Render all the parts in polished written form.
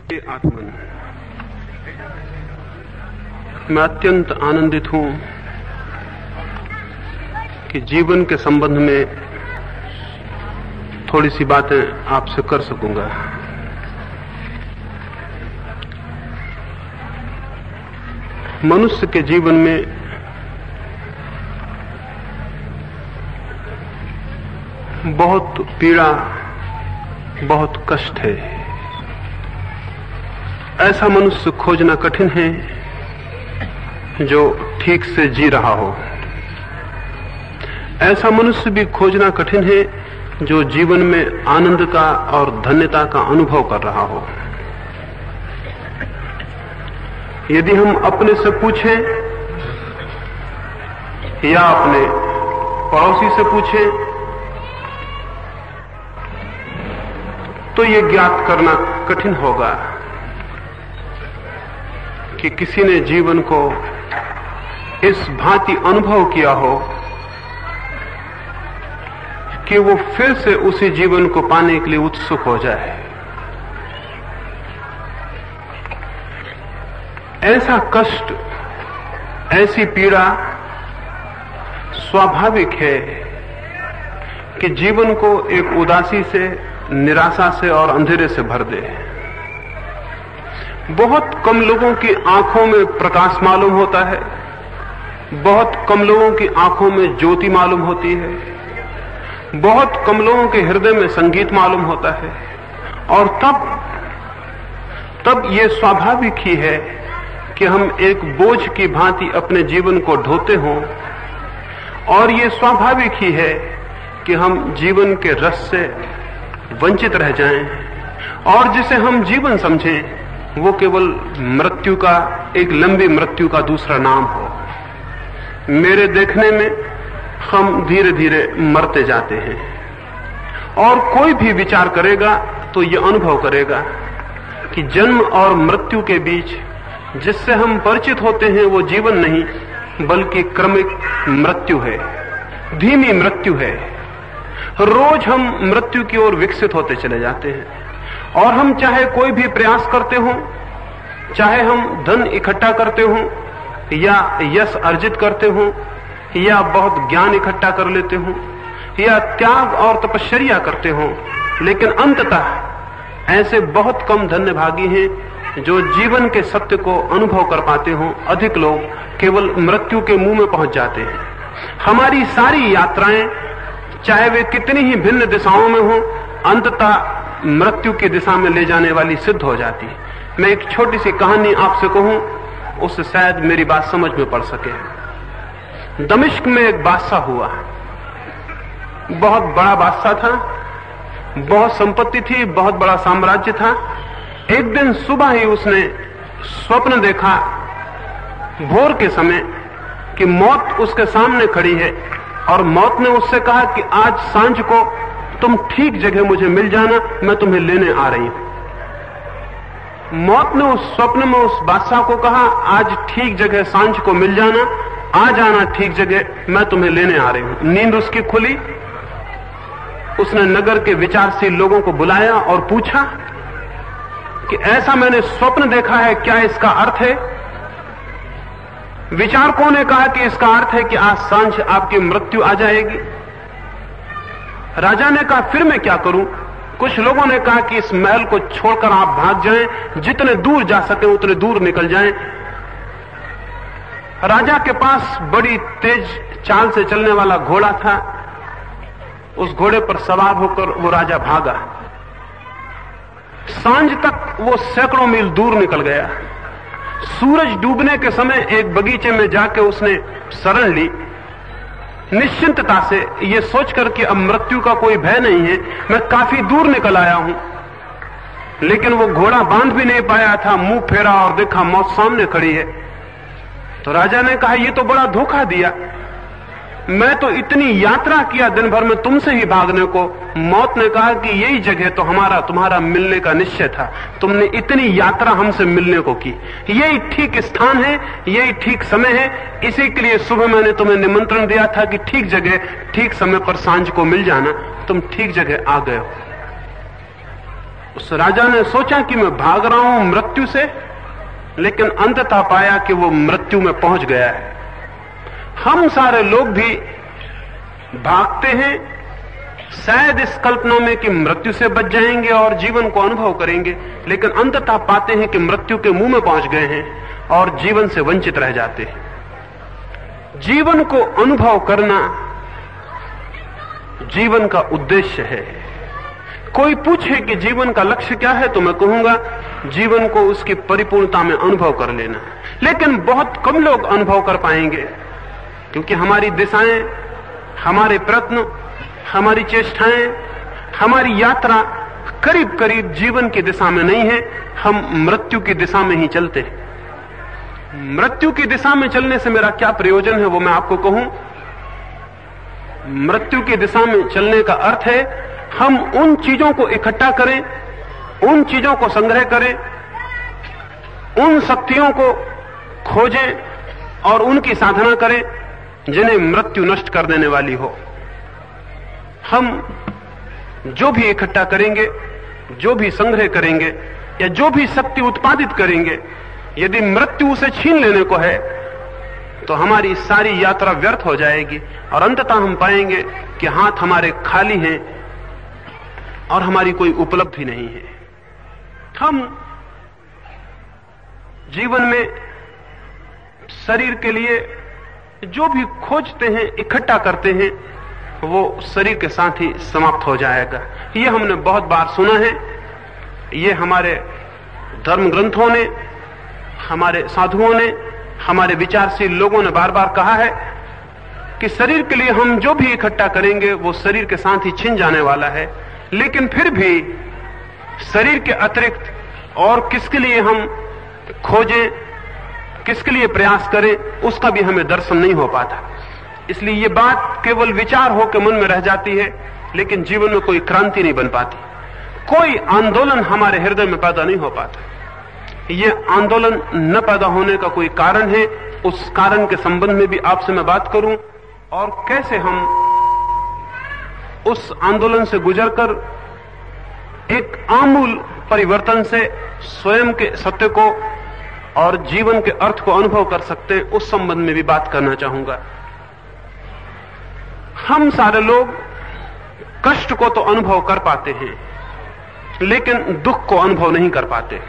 आत्मन, मैं अत्यंत आनंदित हूं कि जीवन के संबंध में थोड़ी सी बातें आपसे कर सकूंगा। मनुष्य के जीवन में बहुत पीड़ा, बहुत कष्ट है। ऐसा मनुष्य खोजना कठिन है जो ठीक से जी रहा हो। ऐसा मनुष्य भी खोजना कठिन है जो जीवन में आनंद का और धन्यता का अनुभव कर रहा हो। यदि हम अपने से पूछें या अपने पड़ोसी से पूछें तो ये ज्ञात करना कठिन होगा कि किसी ने जीवन को इस भांति अनुभव किया हो कि वो फिर से उसी जीवन को पाने के लिए उत्सुक हो जाए। ऐसा कष्ट, ऐसी पीड़ा स्वाभाविक है कि जीवन को एक उदासी से, निराशा से और अंधेरे से भर दे। बहुत कम लोगों की आंखों में प्रकाश मालूम होता है, बहुत कम लोगों की आंखों में ज्योति मालूम होती है, बहुत कम लोगों के हृदय में संगीत मालूम होता है। और तब ये स्वाभाविक ही है कि हम एक बोझ की भांति अपने जीवन को ढोते हों, और ये स्वाभाविक ही है कि हम जीवन के रस से वंचित रह जाएं, और जिसे हम जीवन समझें वो केवल मृत्यु का, एक लंबी मृत्यु का दूसरा नाम हो। मेरे देखने में हम धीरे धीरे मरते जाते हैं, और कोई भी विचार करेगा तो ये अनुभव करेगा कि जन्म और मृत्यु के बीच जिससे हम परिचित होते हैं वो जीवन नहीं बल्कि क्रमिक मृत्यु है, धीमी मृत्यु है। रोज हम मृत्यु की ओर विकसित होते चले जाते हैं, और हम चाहे कोई भी प्रयास करते हों, चाहे हम धन इकट्ठा करते हों या यश अर्जित करते हों या बहुत ज्ञान इकट्ठा कर लेते हों या त्याग और तपश्चर्या करते हों, लेकिन अंततः ऐसे बहुत कम धन्यभागी हैं जो जीवन के सत्य को अनुभव कर पाते हों। अधिक लोग केवल मृत्यु के मुंह में पहुंच जाते हैं। हमारी सारी यात्राएं, चाहे वे कितनी ही भिन्न दिशाओं में हों, अंततः मृत्यु की दिशा में ले जाने वाली सिद्ध हो जाती है। मैं एक छोटी सी कहानी आपसे कहूं, उससे शायद मेरी बात समझ में पड़ सके। दमिश्क में एक बादशाह हुआ, बहुत बड़ा बादशाह था, बहुत संपत्ति थी, बहुत बड़ा साम्राज्य था। एक दिन सुबह ही उसने स्वप्न देखा भोर के समय कि मौत उसके सामने खड़ी है, और मौत ने उससे कहा कि आज सांझ को तुम ठीक जगह मुझे मिल जाना, मैं तुम्हें लेने आ रही हूं। मौत ने उस स्वप्न में उस बादशाह को कहा, आज ठीक जगह सांझ को मिल जाना, आ जाना ठीक जगह, मैं तुम्हें लेने आ रही हूं। नींद उसकी खुली, उसने नगर के विचारशील लोगों को बुलाया और पूछा कि ऐसा मैंने स्वप्न देखा है, क्या इसका अर्थ है? विचारकों ने कहा कि इसका अर्थ है कि आज सांझ आपकी मृत्यु आ जाएगी। राजा ने कहा फिर मैं क्या करूं? कुछ लोगों ने कहा कि इस महल को छोड़कर आप भाग जाएं, जितने दूर जा सके उतने दूर निकल जाएं। राजा के पास बड़ी तेज चाल से चलने वाला घोड़ा था। उस घोड़े पर सवार होकर वो राजा भागा। सांझ तक वो सैकड़ों मील दूर निकल गया। सूरज डूबने के समय एक बगीचे में जाके उसने शरण ली, निश्चिंतता से, ये सोचकर कि अब मृत्यु का कोई भय नहीं है, मैं काफी दूर निकल आया हूं। लेकिन वो घोड़ा बांध भी नहीं पाया था। मुंह फेरा और देखा मौत सामने खड़ी है। तो राजा ने कहा ये तो बड़ा धोखा दिया, मैं तो इतनी यात्रा किया दिन भर में तुमसे ही भागने को। मौत ने कहा कि यही जगह तो तुम्हारा मिलने का निश्चय था, तुमने इतनी यात्रा हमसे मिलने को की, यही ठीक स्थान है, यही ठीक समय है। इसी के लिए सुबह मैंने तुम्हें निमंत्रण दिया था कि ठीक जगह ठीक समय पर सांझ को मिल जाना। तुम ठीक जगह आ गए हो। उस राजा ने सोचा कि मैं भाग रहा हूं मृत्यु से, लेकिन अंततः पाया कि वो मृत्यु में पहुंच गया है। हम सारे लोग भी भागते हैं शायद इस कल्पना में कि मृत्यु से बच जाएंगे और जीवन को अनुभव करेंगे, लेकिन अंततः पाते हैं कि मृत्यु के मुंह में पहुंच गए हैं और जीवन से वंचित रह जाते हैं। जीवन को अनुभव करना जीवन का उद्देश्य है। कोई पूछे कि जीवन का लक्ष्य क्या है, तो मैं कहूंगा जीवन को उसकी परिपूर्णता में अनुभव कर लेना। लेकिन बहुत कम लोग अनुभव कर पाएंगे, क्योंकि हमारी दिशाएं, हमारे प्रयत्न, हमारी चेष्टाएं, हमारी यात्रा करीब करीब जीवन की दिशा में नहीं है। हम मृत्यु की दिशा में ही चलते हैं। मृत्यु की दिशा में चलने से मेरा क्या प्रयोजन है, वो मैं आपको कहूं। मृत्यु की दिशा में चलने का अर्थ है हम उन चीजों को इकट्ठा करें, उन चीजों को संग्रह करें, उन शक्तियों को खोजें और उनकी साधना करें जिन्हें मृत्यु नष्ट कर देने वाली हो। हम जो भी इकट्ठा करेंगे, जो भी संग्रह करेंगे या जो भी शक्ति उत्पादित करेंगे, यदि मृत्यु उसे छीन लेने को है तो हमारी सारी यात्रा व्यर्थ हो जाएगी और अंततः हम पाएंगे कि हाथ हमारे खाली हैं और हमारी कोई उपलब्धि नहीं है। हम जीवन में शरीर के लिए जो भी खोजते हैं, इकट्ठा करते हैं, वो शरीर के साथ ही समाप्त हो जाएगा। ये हमने बहुत बार सुना है। ये हमारे धर्म ग्रंथों ने, हमारे साधुओं ने, हमारे विचारशील लोगों ने बार बार कहा है कि शरीर के लिए हम जो भी इकट्ठा करेंगे वो शरीर के साथ ही छिन जाने वाला है। लेकिन फिर भी शरीर के अतिरिक्त और किसके लिए हम खोजें, किसके लिए प्रयास करें, उसका भी हमें दर्शन नहीं हो पाता। इसलिए ये बात केवल विचार होकर मन में रह जाती है, लेकिन जीवन में कोई क्रांति नहीं बन पाती, कोई आंदोलन हमारे हृदय में पैदा नहीं हो पाता। ये आंदोलन न पैदा होने का कोई कारण है, उस कारण के संबंध में भी आपसे मैं बात करूं और कैसे हम उस आंदोलन से गुजरकर एक आमूल परिवर्तन से स्वयं के सत्य को और जीवन के अर्थ को अनुभव कर सकते हैं, उस संबंध में भी बात करना चाहूंगा। हम सारे लोग कष्ट को तो अनुभव कर पाते हैं, लेकिन दुख को अनुभव नहीं कर पाते।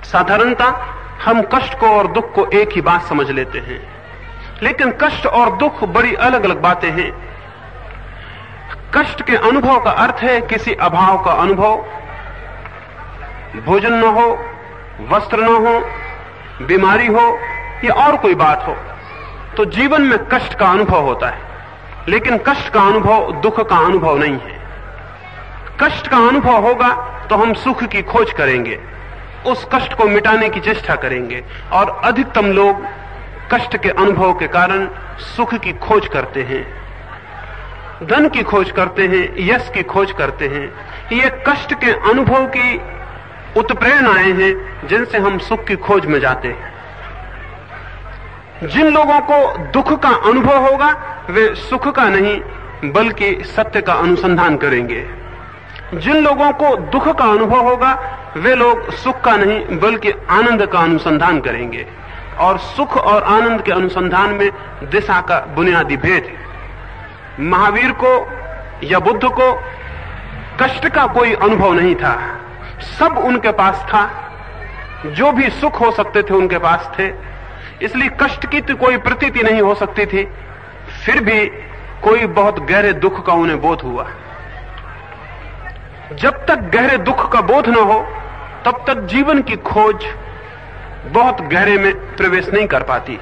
साधारणतः हम कष्ट को और दुख को एक ही बात समझ लेते हैं, लेकिन कष्ट और दुख बड़ी अलग अलग बातें हैं। कष्ट के अनुभव का अर्थ है किसी अभाव का अनुभव, भोजन न हो, वस्त्र न हो, बीमारी हो या और कोई बात हो, तो जीवन में कष्ट का अनुभव होता है। लेकिन कष्ट का अनुभव दुख का अनुभव नहीं है। कष्ट का अनुभव होगा तो हम सुख की खोज करेंगे, उस कष्ट को मिटाने की चेष्टा करेंगे, और अधिकतम लोग कष्ट के अनुभव के कारण सुख की खोज करते हैं, धन की खोज करते हैं, यश की खोज करते हैं। ये कष्ट के अनुभव की उत्प्रेरणाएं हैं जिनसे हम सुख की खोज में जाते हैं। जिन लोगों को दुख का अनुभव होगा वे सुख का नहीं बल्कि सत्य का अनुसंधान करेंगे। जिन लोगों को दुख का अनुभव होगा वे लोग सुख का नहीं बल्कि आनंद का अनुसंधान करेंगे। और सुख और आनंद के अनुसंधान में दिशा का बुनियादी भेद है। महावीर को या बुद्ध को कष्ट का कोई अनुभव नहीं था, सब उनके पास था, जो भी सुख हो सकते थे उनके पास थे, इसलिए कष्ट की तो कोई प्रतीति नहीं हो सकती थी। फिर भी कोई बहुत गहरे दुख का उन्हें बोध हुआ। जब तक गहरे दुख का बोध न हो तब तक जीवन की खोज बहुत गहरे में प्रवेश नहीं कर पाती।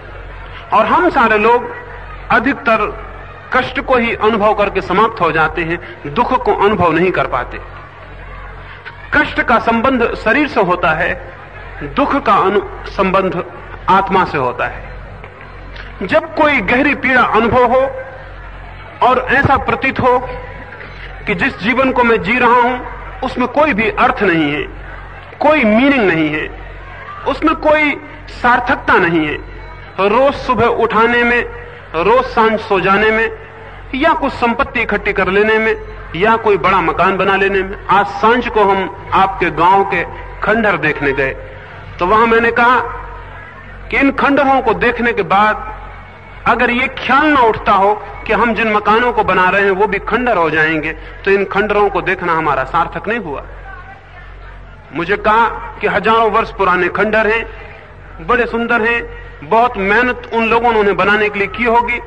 और हम सारे लोग अधिकतर कष्ट को ही अनुभव करके समाप्त हो जाते हैं, दुख को अनुभव नहीं कर पाते। कष्ट का संबंध शरीर से होता है, दुख का संबंध आत्मा से होता है। जब कोई गहरी पीड़ा अनुभव हो और ऐसा प्रतीत हो कि जिस जीवन को मैं जी रहा हूं उसमें कोई भी अर्थ नहीं है, कोई मीनिंग नहीं है, उसमें कोई सार्थकता नहीं है, रोज सुबह उठाने में, रोज सांझ सो जाने में या कुछ संपत्ति इकट्ठी कर लेने में या कोई बड़ा मकान बना लेने में। आज सांझ को हम आपके गांव के खंडहर देखने गए, तो वहां मैंने कहा कि इन खंडहरों को देखने के बाद अगर ये ख्याल ना उठता हो कि हम जिन मकानों को बना रहे हैं वो भी खंडहर हो जाएंगे, तो इन खंडहरों को देखना हमारा सार्थक नहीं हुआ। मुझे कहा कि हजारों वर्ष पुराने खंडहर हैं, बड़े सुंदर हैं, बहुत मेहनत उन लोगों ने उन्हें बनाने के लिए की होगी,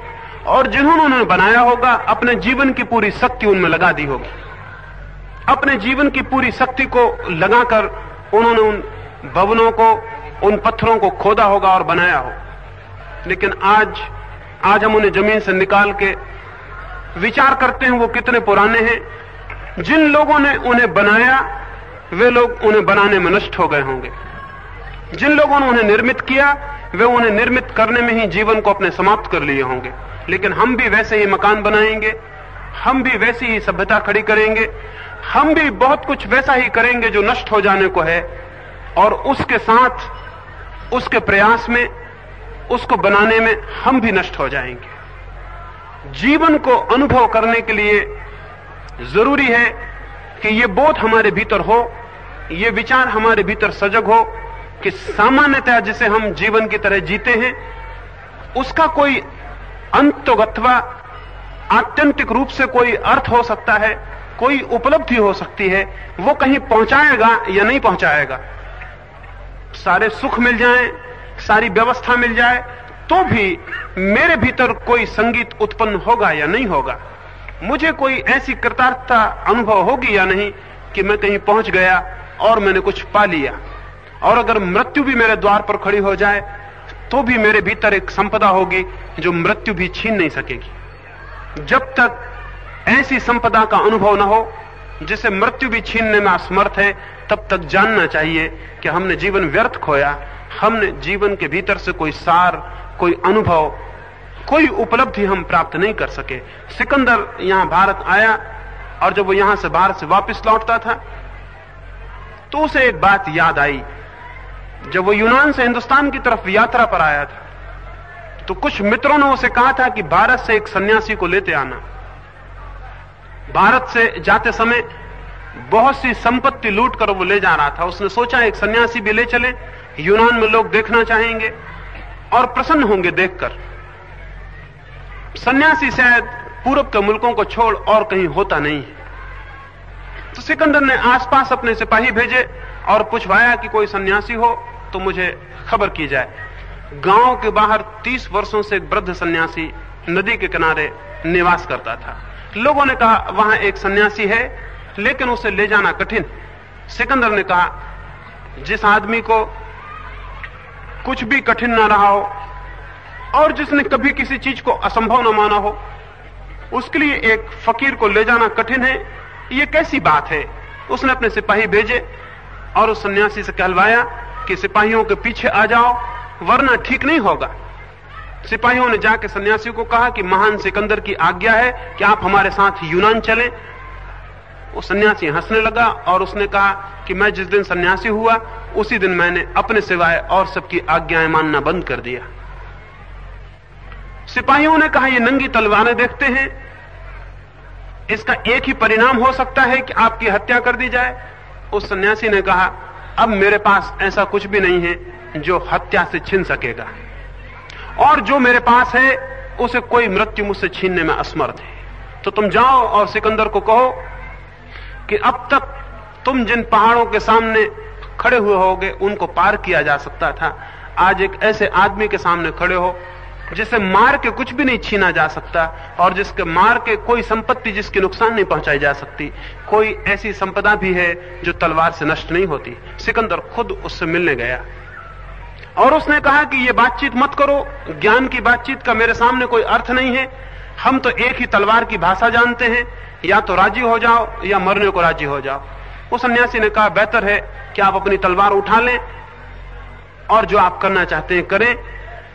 और जिन्होंने उन्हें बनाया होगा अपने जीवन की पूरी शक्ति उनमें लगा दी होगी। अपने जीवन की पूरी शक्ति को लगाकर उन्होंने उन भवनों को, उन पत्थरों को खोदा होगा और बनाया हो। लेकिन आज हम उन्हें जमीन से निकाल के विचार करते हैं वो कितने पुराने हैं। जिन लोगों ने उन्हें बनाया वे लोग उन्हें बनाने में नष्ट हो गए होंगे। जिन लोगों ने उन्हें निर्मित किया वे उन्हें निर्मित करने में ही जीवन को अपने समाप्त कर लिए होंगे। लेकिन हम भी वैसे ही मकान बनाएंगे, हम भी वैसी ही सभ्यता खड़ी करेंगे, हम भी बहुत कुछ वैसा ही करेंगे जो नष्ट हो जाने को है, और उसके साथ उसके प्रयास में उसको बनाने में हम भी नष्ट हो जाएंगे। जीवन को अनुभव करने के लिए जरूरी है कि ये बोध हमारे भीतर हो, ये विचार हमारे भीतर सजग हो कि सामान्यतः जिसे हम जीवन की तरह जीते हैं उसका कोई अंत अथवा आत्यंतिक रूप से कोई अर्थ हो सकता है, कोई उपलब्धि हो सकती है, वो कहीं पहुंचाएगा या नहीं पहुंचाएगा। सारे सुख मिल जाएं, सारी व्यवस्था मिल जाए, तो भी मेरे भीतर कोई संगीत उत्पन्न होगा या नहीं होगा, मुझे कोई ऐसी कृतार्थता अनुभव होगी या नहीं कि मैं कहीं पहुंच गया और मैंने कुछ पा लिया। और अगर मृत्यु भी मेरे द्वार पर खड़ी हो जाए तो भी मेरे भीतर एक संपदा होगी जो मृत्यु भी छीन नहीं सकेगी। जब तक ऐसी संपदा का अनुभव न हो जिसे मृत्यु भी छीनने में असमर्थ है, तब तक जानना चाहिए कि हमने जीवन व्यर्थ खोया। हमने जीवन के भीतर से कोई सार, कोई अनुभव, कोई उपलब्धि हम प्राप्त नहीं कर सके। सिकंदर यहां भारत आया और जब वो यहां से भारत से वापस लौटता था तो उसे एक बात याद आई। जब वो यूनान से हिंदुस्तान की तरफ यात्रा पर आया था तो कुछ मित्रों ने उसे कहा था कि भारत से एक सन्यासी को लेते आना। भारत से जाते समय बहुत सी संपत्ति लूट कर वो ले जा रहा था। उसने सोचा एक सन्यासी भी ले चले, यूनान में लोग देखना चाहेंगे और प्रसन्न होंगे देखकर। सन्यासी शायद पूरब के मुल्कों को छोड़ और कहीं होता नहीं है। तो सिकंदर ने आसपास अपने सिपाही भेजे और पूछवाया कि कोई सन्यासी हो तो मुझे खबर की जाए। गांव के बाहर 30 वर्षों से एक वृद्ध सन्यासी नदी के किनारे निवास करता था। लोगों ने कहा वहां एक सन्यासी है लेकिन उसे ले जाना कठिन। सिकंदर ने कहा जिस आदमी को कुछ भी कठिन ना रहा हो और जिसने कभी किसी चीज को असंभव न माना हो, उसके लिए एक फकीर को ले जाना कठिन है, ये कैसी बात है। उसने अपने सिपाही भेजे और उस सन्यासी से कहलवाया कि सिपाहियों के पीछे आ जाओ वरना ठीक नहीं होगा। सिपाहियों ने जाके सन्यासी को कहा कि महान सिकंदर की आज्ञा है कि आप हमारे साथ यूनान चलें। वो सन्यासी हंसने लगा और उसने कहा कि मैं जिस दिन सन्यासी हुआ उसी दिन मैंने अपने सिवाय और सबकी आज्ञाएं मानना बंद कर दिया। सिपाहियों ने कहा ये नंगी तलवारें देखते हैं, इसका एक ही परिणाम हो सकता है कि आपकी हत्या कर दी जाए। उस सन्यासी ने कहा अब मेरे पास ऐसा कुछ भी नहीं है जो हत्या से छीन सकेगा, और जो मेरे पास है उसे कोई मृत्यु मुझसे छीनने में असमर्थ है। तो तुम जाओ और सिकंदर को कहो कि अब तक तुम जिन पहाड़ों के सामने खड़े हुए होगे उनको पार किया जा सकता था, आज एक ऐसे आदमी के सामने खड़े हो जिसे मार के कुछ भी नहीं छीना जा सकता और जिसके मार के कोई संपत्ति जिसकी नुकसान नहीं पहुंचाई जा सकती, कोई ऐसी संपदा भी है जो तलवार से नष्ट नहीं होती। सिकंदर खुद उससे मिलने गया और उसने कहा कि ये बातचीत मत करो, ज्ञान की बातचीत का मेरे सामने कोई अर्थ नहीं है। हम तो एक ही तलवार की भाषा जानते हैं, या तो राजी हो जाओ या मरने को राजी हो जाओ। उस सन्यासी ने कहा बेहतर है कि आप अपनी तलवार उठा लें और जो आप करना चाहते हैं करें।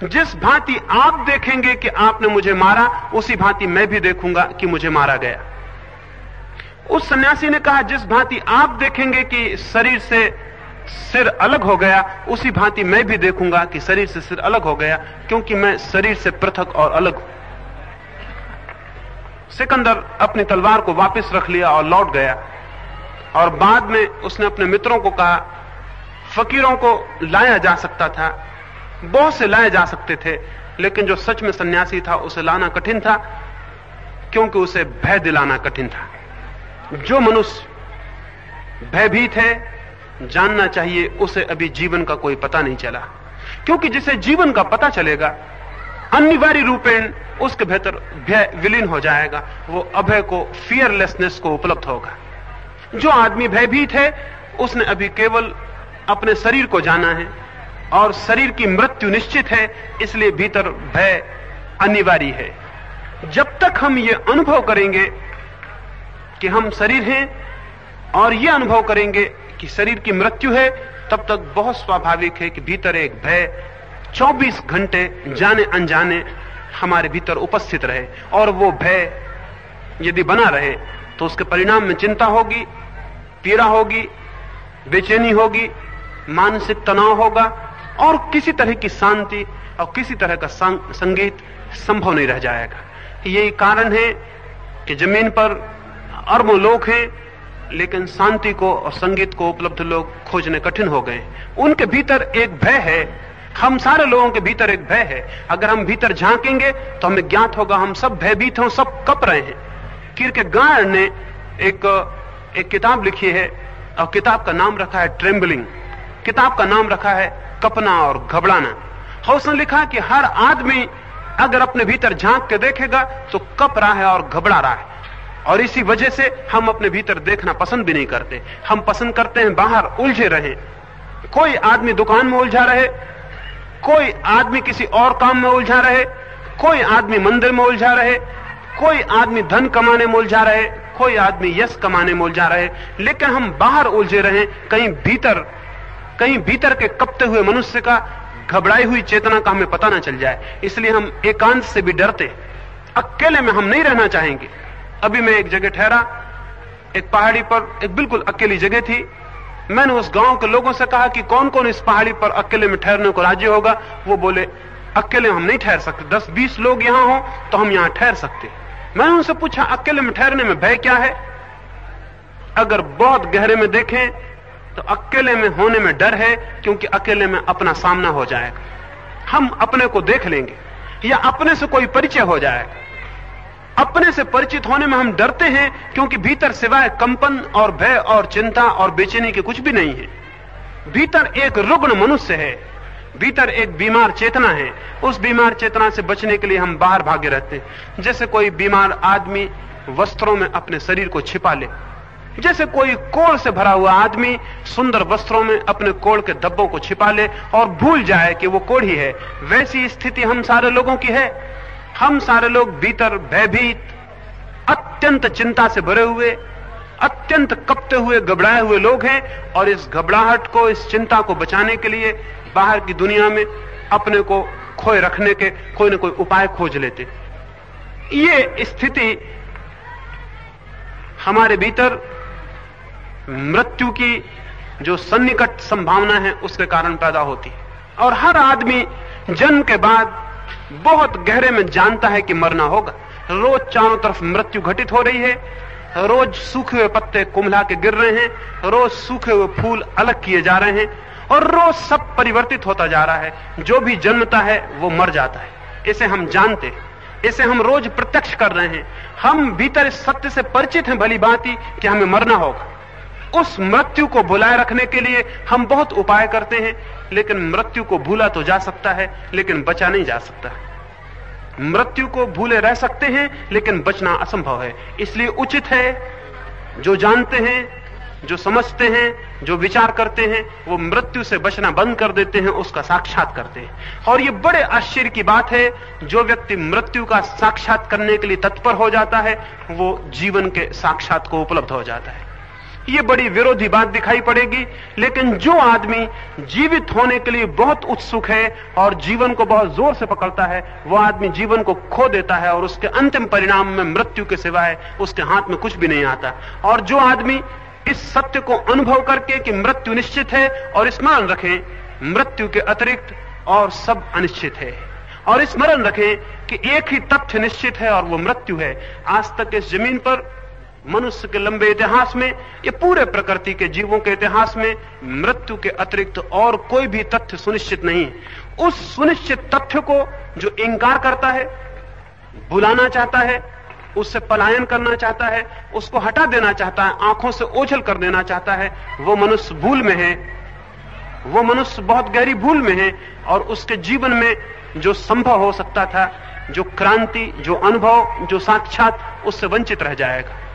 जिस भांति आप देखेंगे कि आपने मुझे मारा उसी भांति मैं भी देखूंगा कि मुझे मारा गया। उस सन्यासी ने कहा जिस भांति आप देखेंगे कि शरीर से सिर अलग हो गया उसी भांति मैं भी देखूंगा कि शरीर से सिर अलग हो गया, क्योंकि मैं शरीर से पृथक और अलग हूं। सिकंदर अपनी तलवार को वापस रख लिया और लौट गया, और बाद में उसने अपने मित्रों को कहा, फकीरों को लाया जा सकता था, बहुत से लाए जा सकते थे, लेकिन जो सच में सन्यासी था उसे लाना कठिन था, क्योंकि उसे भय दिलाना कठिन था। जो मनुष्य भयभीत है, जानना चाहिए उसे अभी जीवन का कोई पता नहीं चला, क्योंकि जिसे जीवन का पता चलेगा अनिवार्य रूपेण उसके भीतर भय विलीन हो जाएगा, वो अभय को, फियरलेसनेस को उपलब्ध होगा। जो आदमी भयभीत है उसने अभी केवल अपने शरीर को जाना है, और शरीर की मृत्यु निश्चित है, इसलिए भीतर भय अनिवार्य है। जब तक हम ये अनुभव करेंगे कि हम शरीर हैं और ये अनुभव करेंगे कि शरीर की मृत्यु है, तब तक बहुत स्वाभाविक है कि भीतर एक भय 24 घंटे जाने अनजाने हमारे भीतर उपस्थित रहे, और वो भय यदि बना रहे तो उसके परिणाम में चिंता होगी, पीड़ा होगी, बेचैनी होगी, मानसिक तनाव होगा, और किसी तरह की शांति और किसी तरह का संगीत संभव नहीं रह जाएगा। यही कारण है कि जमीन पर अरबों लोग हैं, लेकिन शांति को और संगीत को उपलब्ध लोग खोजने कठिन हो गए। उनके भीतर एक भय है, हम सारे लोगों के भीतर एक भय है। अगर हम भीतर झांकेंगे तो हमें ज्ञात होगा हम सब भयभीत हैं, सब कप रहे हैं। किरकेगार्ड ने एक किताब लिखी है, और किताब का नाम रखा है ट्रेम्बलिंग। किताब का नाम रखा है कपना और घबराना। उसने लिखा कि हर आदमी अगर अपने भीतर झांक के देखेगा तो कप रहा है और घबरा रहा है, और इसी वजह से हम अपने भीतर देखना पसंद भी नहीं करते। हम पसंद करते हैं बाहर उलझे रहें। कोई आदमी दुकान में उलझा रहे, कोई आदमी किसी और काम में उलझा रहे, कोई आदमी मंदिर में उलझा रहे, कोई आदमी धन कमाने में उलझा रहे, कोई आदमी यश कमाने में उलझा रहे, लेकिन हम बाहर उलझे रहें, कहीं भीतर के कपते हुए मनुष्य का, घबराई हुई चेतना का हमें पता ना चल जाए। इसलिए हम एकांत से भी डरते, अकेले में हम नहीं रहना चाहेंगे। अभी मैं एक जगह ठहरा, एक पहाड़ी पर, एक बिल्कुल अकेली जगह थी। मैंने उस गांव के लोगों से कहा कि कौन कौन इस पहाड़ी पर अकेले में ठहरने को राजी होगा। वो बोले अकेले हम नहीं ठहर सकते, 10-20 लोग यहां हो तो हम यहां ठहर सकते। मैंने उनसे पूछा अकेले में ठहरने में भय क्या है? अगर बहुत गहरे में देखें तो अकेले में होने में डर है, क्योंकि अकेले में अपना सामना हो जाएगा, हम अपने को देख लेंगे, या अपने से कोई परिचय हो जाएगा। अपने से परिचित होने में हम डरते हैं, क्योंकि भीतर सिवाय कंपन और भय और चिंता और बेचैनी के कुछ भी नहीं है। भीतर एक रुग्ण मनुष्य है, भीतर एक बीमार चेतना है। उस बीमार चेतना से बचने के लिए हम बाहर भागे रहते हैं। जैसे कोई बीमार आदमी वस्त्रों में अपने शरीर को छिपा ले, जैसे कोई कोढ़ से भरा हुआ आदमी सुंदर वस्त्रों में अपने कोढ़ के धब्बों को छिपा ले और भूल जाए कि वो कोढ़ ही है, वैसी स्थिति हम सारे लोगों की है। हम सारे लोग भीतर भयभीत, अत्यंत चिंता से भरे हुए, अत्यंत कपते हुए, घबराए हुए लोग हैं, और इस घबराहट को, इस चिंता को बचाने के लिए बाहर की दुनिया में अपने को खोए रखने के कोई न कोई उपाय खोज लेते। ये स्थिति हमारे भीतर मृत्यु की जो सन्निकट संभावना है उसके कारण पैदा होती है। और हर आदमी जन्म के बाद बहुत गहरे में जानता है कि मरना होगा। रोज चारों तरफ मृत्यु घटित हो रही है, रोज सूखे हुए पत्ते कुम्हला के गिर रहे हैं, रोज सूखे हुए फूल अलग किए जा रहे हैं, और रोज सब परिवर्तित होता जा रहा है। जो भी जन्मता है वो मर जाता है। इसे हम जानते हैं, इसे हम रोज प्रत्यक्ष कर रहे हैं। हम भीतर इस सत्य से परिचित हैं भली भांति कि हमें मरना होगा। उस मृत्यु को भुलाए रखने के लिए हम बहुत उपाय करते हैं, लेकिन मृत्यु को भूला तो जा सकता है, लेकिन बचा नहीं जा सकता। मृत्यु को भूले रह सकते हैं, लेकिन बचना असंभव है। इसलिए उचित है जो जानते हैं, जो समझते हैं, जो विचार करते हैं, वो मृत्यु से बचना बंद कर देते हैं, उसका साक्षात करते हैं। और ये बड़े आश्चर्य की बात है, जो व्यक्ति मृत्यु का साक्षात करने के लिए तत्पर हो जाता है वो जीवन के साक्षात को उपलब्ध हो जाता है। ये बड़ी विरोधी बात दिखाई पड़ेगी, लेकिन जो आदमी जीवित होने के लिए बहुत उत्सुक है और जीवन को बहुत जोर से पकड़ता है, वो आदमी जीवन को खो देता है, और उसके अंतिम परिणाम में मृत्यु के सिवाय उसके हाथ में कुछ भी नहीं आता। और जो आदमी इस सत्य को अनुभव करके कि मृत्यु निश्चित है, और स्मरण रखें मृत्यु के अतिरिक्त और सब अनिश्चित है, और स्मरण रखें कि एक ही तथ्य निश्चित है और वो मृत्यु है। आज तक इस जमीन पर मनुष्य के लंबे इतिहास में, ये पूरे प्रकृति के जीवों के इतिहास में मृत्यु के अतिरिक्त और कोई भी तथ्य सुनिश्चित नहीं है। उस सुनिश्चित तथ्य को जो इंकार करता है, बुलाना चाहता है, उससे पलायन करना चाहता है, उसको हटा देना चाहता है, आंखों से ओझल कर देना चाहता है, वो मनुष्य भूल में है, वो मनुष्य बहुत गहरी भूल में है। और उसके जीवन में जो संभव हो सकता था, जो क्रांति, जो अनुभव, जो साक्षात, उससे वंचित रह जाएगा।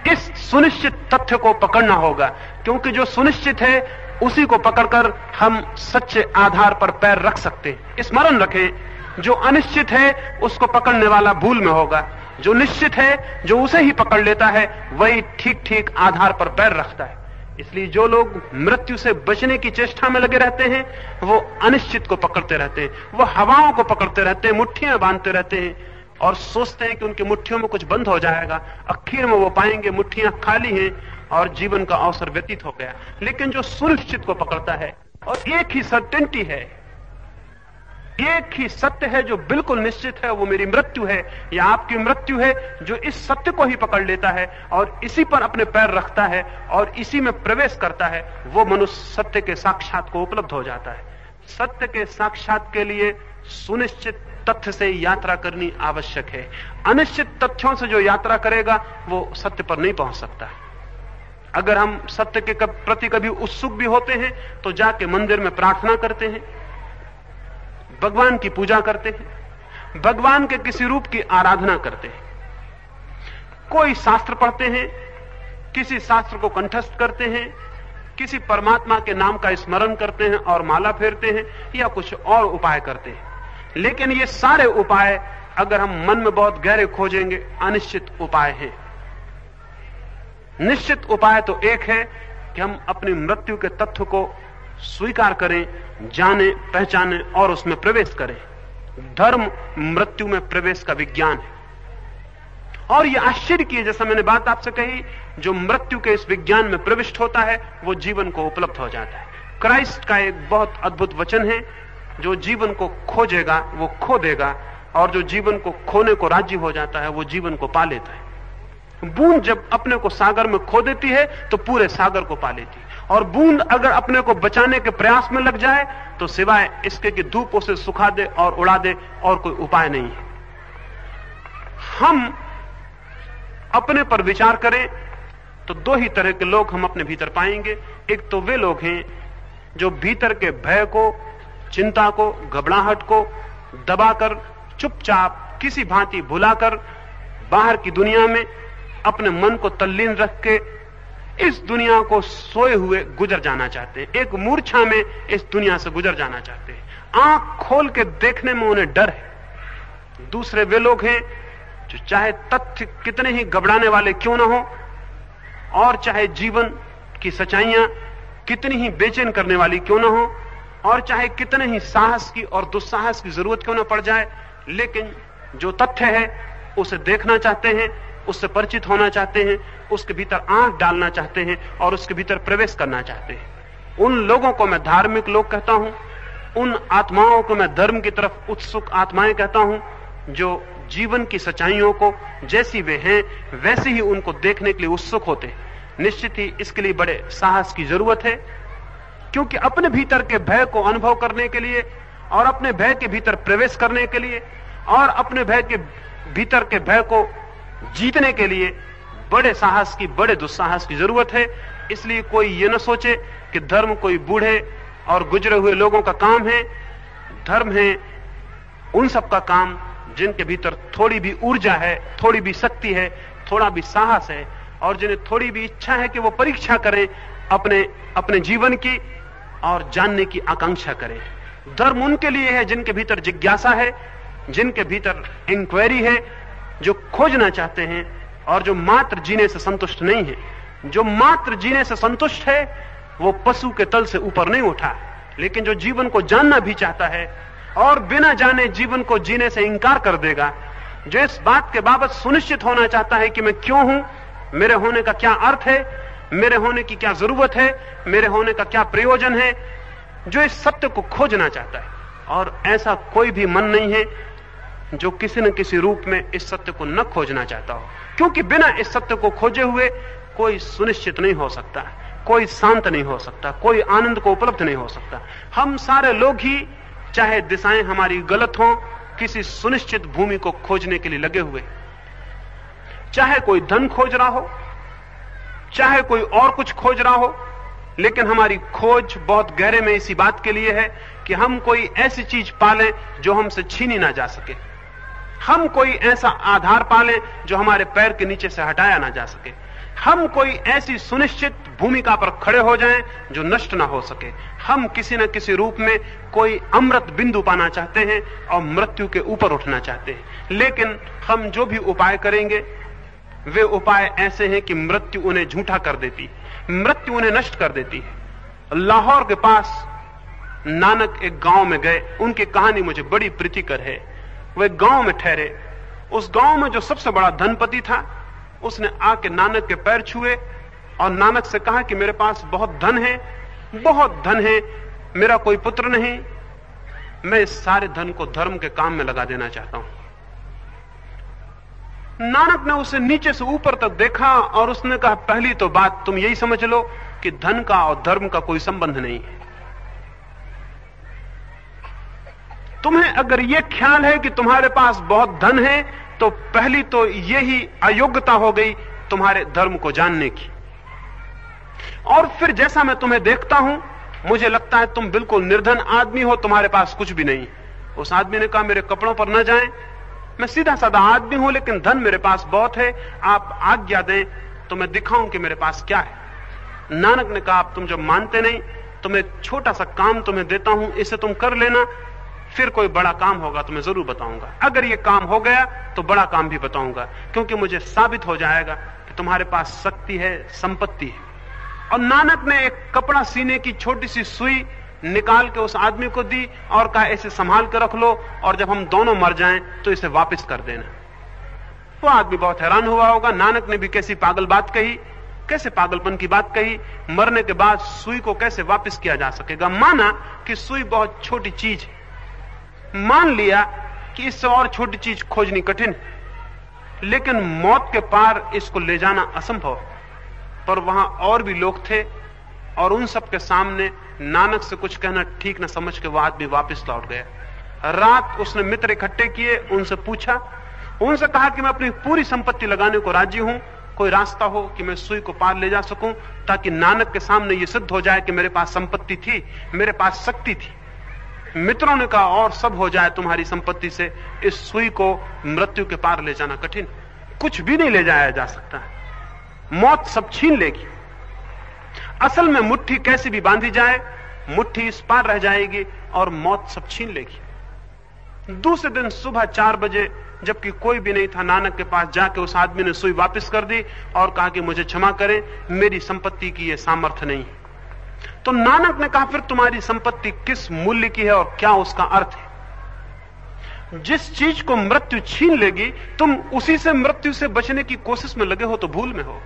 इस सुनिश्चित तथ्य को पकड़ना होगा, क्योंकि जो सुनिश्चित है उसी को पकड़कर हम सच्चे आधार पर पैर रख सकते हैं। स्मरण रखें, जो अनिश्चित है उसको पकड़ने वाला भूल में होगा, जो निश्चित है, जो उसे ही पकड़ लेता है, वही ठीक ठीक आधार पर पैर रखता है। इसलिए जो लोग मृत्यु से बचने की चेष्टा में लगे रहते हैं, वो अनिश्चित को पकड़ते रहते हैं, वो हवाओं को पकड़ते रहते हैं, मुट्ठियां बांधते रहते हैं और सोचते हैं कि उनकी मुट्ठियों में कुछ बंद हो जाएगा। आखिर में वो पाएंगे मुट्ठियां खाली हैं और जीवन का अवसर व्यतीत हो गया। लेकिन जो सुनिश्चित को पकड़ता है, और एक ही सर्टेनिटी है, एक ही सत्य है जो बिल्कुल निश्चित है, वो मेरी मृत्यु है या आपकी मृत्यु है, जो इस सत्य को ही पकड़ लेता है और इसी पर अपने पैर रखता है और इसी में प्रवेश करता है, वो मनुष्य सत्य के साक्षात को उपलब्ध हो जाता है। सत्य के साक्षात के लिए सुनिश्चित तथ्य से यात्रा करनी आवश्यक है। अनिश्चित तथ्यों से जो यात्रा करेगा वो सत्य पर नहीं पहुंच सकता। अगर हम सत्य के प्रति कभी उत्सुक भी होते हैं तो जाके मंदिर में प्रार्थना करते हैं, भगवान की पूजा करते हैं, भगवान के किसी रूप की आराधना करते हैं, कोई शास्त्र पढ़ते हैं, किसी शास्त्र को कंठस्थ करते हैं, किसी परमात्मा के नाम का स्मरण करते हैं और माला फेरते हैं या कुछ और उपाय करते हैं। लेकिन ये सारे उपाय अगर हम मन में बहुत गहरे खोजेंगे, अनिश्चित उपाय हैं। निश्चित उपाय तो एक है कि हम अपनी मृत्यु के तथ्य को स्वीकार करें, जाने, पहचाने और उसमें प्रवेश करें। धर्म मृत्यु में प्रवेश का विज्ञान है। और यह आश्चर्य की, जैसा मैंने बात आपसे कही, जो मृत्यु के इस विज्ञान में प्रविष्ट होता है वो जीवन को उपलब्ध हो जाता है। क्राइस्ट का एक बहुत अद्भुत वचन है, जो जीवन को खोजेगा वो खो देगा, और जो जीवन को खोने को राजी हो जाता है वो जीवन को पा लेता है। बूंद जब अपने को सागर में खो देती है तो पूरे सागर को पा लेती है, और बूंद अगर अपने को बचाने के प्रयास में लग जाए तो सिवाय इसके कि धूप उसे सुखा दे और उड़ा दे और कोई उपाय नहीं है। हम अपने पर विचार करें तो दो ही तरह के लोग हम अपने भीतर पाएंगे। एक तो वे लोग हैं जो भीतर के भय को, चिंता को, घबराहट को दबाकर, चुपचाप किसी भांति भुलाकर बाहर की दुनिया में अपने मन को तल्लीन रख के इस दुनिया को सोए हुए गुजर जाना चाहते हैं, एक मूर्छा में इस दुनिया से गुजर जाना चाहते हैं। आंख खोल के देखने में उन्हें डर है। दूसरे वे लोग हैं जो चाहे तथ्य कितने ही घबराने वाले क्यों ना हो, और चाहे जीवन की सच्चाइयां कितनी ही बेचैन करने वाली क्यों ना हो, और चाहे कितने ही साहस की और दुस्साहस की जरूरत क्यों ना पड़ जाए, लेकिन जो तथ्य है उसे देखना चाहते हैं, उससे परिचित होना चाहते हैं, उसके भीतर आंख डालना चाहते हैं और उसके भीतर प्रवेश करना चाहते हैं। उन लोगों को मैं धार्मिक लोग कहता हूं, उन आत्माओं को मैं धर्म की तरफ उत्सुक आत्माएं कहता हूं, जो जीवन की सच्चाइयों को जैसी वे हैं वैसे ही उनको देखने के लिए उत्सुक होते हैं। निश्चित ही इसके लिए बड़े साहस की जरूरत है, क्योंकि अपने भीतर के भय को अनुभव करने के लिए और अपने भय के भीतर प्रवेश करने के लिए और अपने भय के भीतर के भय को जीतने के लिए बड़े साहस की, बड़े दुस्साहस की जरूरत है। इसलिए कोई ये न सोचे कि धर्म कोई बूढ़े और गुजरे हुए लोगों का काम है। धर्म है उन सब का काम जिनके भीतर थोड़ी भी ऊर्जा है, थोड़ी भी शक्ति है, थोड़ा भी साहस है, और जिन्हें थोड़ी भी इच्छा है कि वो परीक्षा करें अपने जीवन की और जानने की आकांक्षा करें। धर्म उनके लिए है जिनके भीतर जिज्ञासा है, जिनके भीतर इंक्वायरी है, जो खोजना चाहते हैं और जो मात्र जीने से संतुष्ट नहीं है। जो मात्र जीने से संतुष्ट है वो पशु के तल से ऊपर नहीं उठा, लेकिन जो जीवन को जानना भी चाहता है और बिना जाने जीवन को जीने से इंकार कर देगा, जो इस बात के बाबत सुनिश्चित होना चाहता है कि मैं क्यों हूं, मेरे होने का क्या अर्थ है, मेरे होने की क्या जरूरत है, मेरे होने का क्या प्रयोजन है, जो इस सत्य को खोजना चाहता है, और ऐसा कोई भी मन नहीं है जो किसी न किसी रूप में इस सत्य को न खोजना चाहता हो, क्योंकि बिना इस सत्य को खोजे हुए कोई सुनिश्चित नहीं हो सकता, कोई शांत नहीं हो सकता, कोई आनंद को उपलब्ध नहीं हो सकता। हम सारे लोग ही, चाहे दिशाएं हमारी गलत हों, किसी सुनिश्चित भूमि को खोजने के लिए लगे हुए, चाहे कोई धन खोज रहा हो, चाहे कोई और कुछ खोज रहा हो, लेकिन हमारी खोज बहुत गहरे में इसी बात के लिए है कि हम कोई ऐसी चीज पालें जो हमसे छीनी ना जा सके, हम कोई ऐसा आधार पालें जो हमारे पैर के नीचे से हटाया ना जा सके, हम कोई ऐसी सुनिश्चित भूमिका पर खड़े हो जाएं जो नष्ट ना हो सके। हम किसी न किसी रूप में कोई अमृत बिंदु पाना चाहते हैं और मृत्यु के ऊपर उठना चाहते हैं, लेकिन हम जो भी उपाय करेंगे वे उपाय ऐसे हैं कि मृत्यु उन्हें झूठा कर देती है, मृत्यु उन्हें नष्ट कर देती है। लाहौर के पास नानक एक गांव में गए, उनकी कहानी मुझे बड़ी प्रीतिकर है। वे गांव में ठहरे, उस गांव में जो सबसे बड़ा धनपति था उसने आके नानक के पैर छुए और नानक से कहा कि मेरे पास बहुत धन है, बहुत धन है, मेरा कोई पुत्र नहीं, मैं इस सारे धन को धर्म के काम में लगा देना चाहता हूं। नानक ने उसे नीचे से ऊपर तक देखा और उसने कहा, पहली तो बात तुम यही समझ लो कि धन का और धर्म का कोई संबंध नहीं है। तुम्हें अगर यह ख्याल है कि तुम्हारे पास बहुत धन है तो पहली तो यही अयोग्यता हो गई तुम्हारे धर्म को जानने की। और फिर जैसा मैं तुम्हें देखता हूं, मुझे लगता है तुम बिल्कुल निर्धन आदमी हो, तुम्हारे पास कुछ भी नहीं। उस आदमी ने कहा, मेरे कपड़ों पर न जाएं, मैं सीधा साधा आदमी हूं, लेकिन धन मेरे पास बहुत है, आप आज्ञा दें तो मैं दिखाऊं कि मेरे पास क्या है। नानक ने कहा, अब तुम जब मानते नहीं तो मैं एक छोटा सा काम तुम्हें देता हूं, इसे तुम कर लेना, फिर कोई बड़ा काम होगा तो मैं जरूर बताऊंगा। अगर ये काम हो गया तो बड़ा काम भी बताऊंगा, क्योंकि मुझे साबित हो जाएगा कि तुम्हारे पास शक्ति है, संपत्ति है। और नानक ने एक कपड़ा सीने की छोटी सी सुई निकाल के उस आदमी को दी और कहा, इसे संभाल कर रख लो और जब हम दोनों मर जाएं तो इसे वापस कर देना। वो आदमी बहुत हैरान हुआ होगा, नानक ने भी कैसी पागल बात कही, कैसे पागलपन की बात कही, मरने के बाद सुई को कैसे वापस किया जा सकेगा। माना कि सुई बहुत छोटी चीज है, मान लिया कि इससे और छोटी चीज खोजनी कठिन, लेकिन मौत के पार इसको ले जाना असंभव। पर वहां और भी लोग थे और उन सब के सामने नानक से कुछ कहना ठीक न समझ के वह आदमी वापस लौट गया। रात उसने मित्र इकट्ठे किए, उनसे पूछा, उनसे कहा कि मैं अपनी पूरी संपत्ति लगाने को राजी हूं, कोई रास्ता हो कि मैं सुई को पार ले जा सकूं, ताकि नानक के सामने यह सिद्ध हो जाए कि मेरे पास संपत्ति थी, मेरे पास शक्ति थी। मित्रों ने कहा, और सब हो जाए तुम्हारी संपत्ति से, इस सुई को मृत्यु के पार ले जाना कठिन, कुछ भी नहीं ले जाया जा सकता, मौत सब छीन लेगी। असल में मुट्ठी कैसी भी बांधी जाए, मुट्ठी इस पार रह जाएगी और मौत सब छीन लेगी। दूसरे दिन सुबह 4 बजे, जबकि कोई भी नहीं था, नानक के पास जाके उस आदमी ने सुई वापस कर दी और कहा कि मुझे क्षमा करें, मेरी संपत्ति की यह सामर्थ्य नहीं। तो नानक ने कहा, फिर तुम्हारी संपत्ति किस मूल्य की है और क्या उसका अर्थ है? जिस चीज को मृत्यु छीन लेगी, तुम उसी से मृत्यु से बचने की कोशिश में लगे हो तो भूल में हो।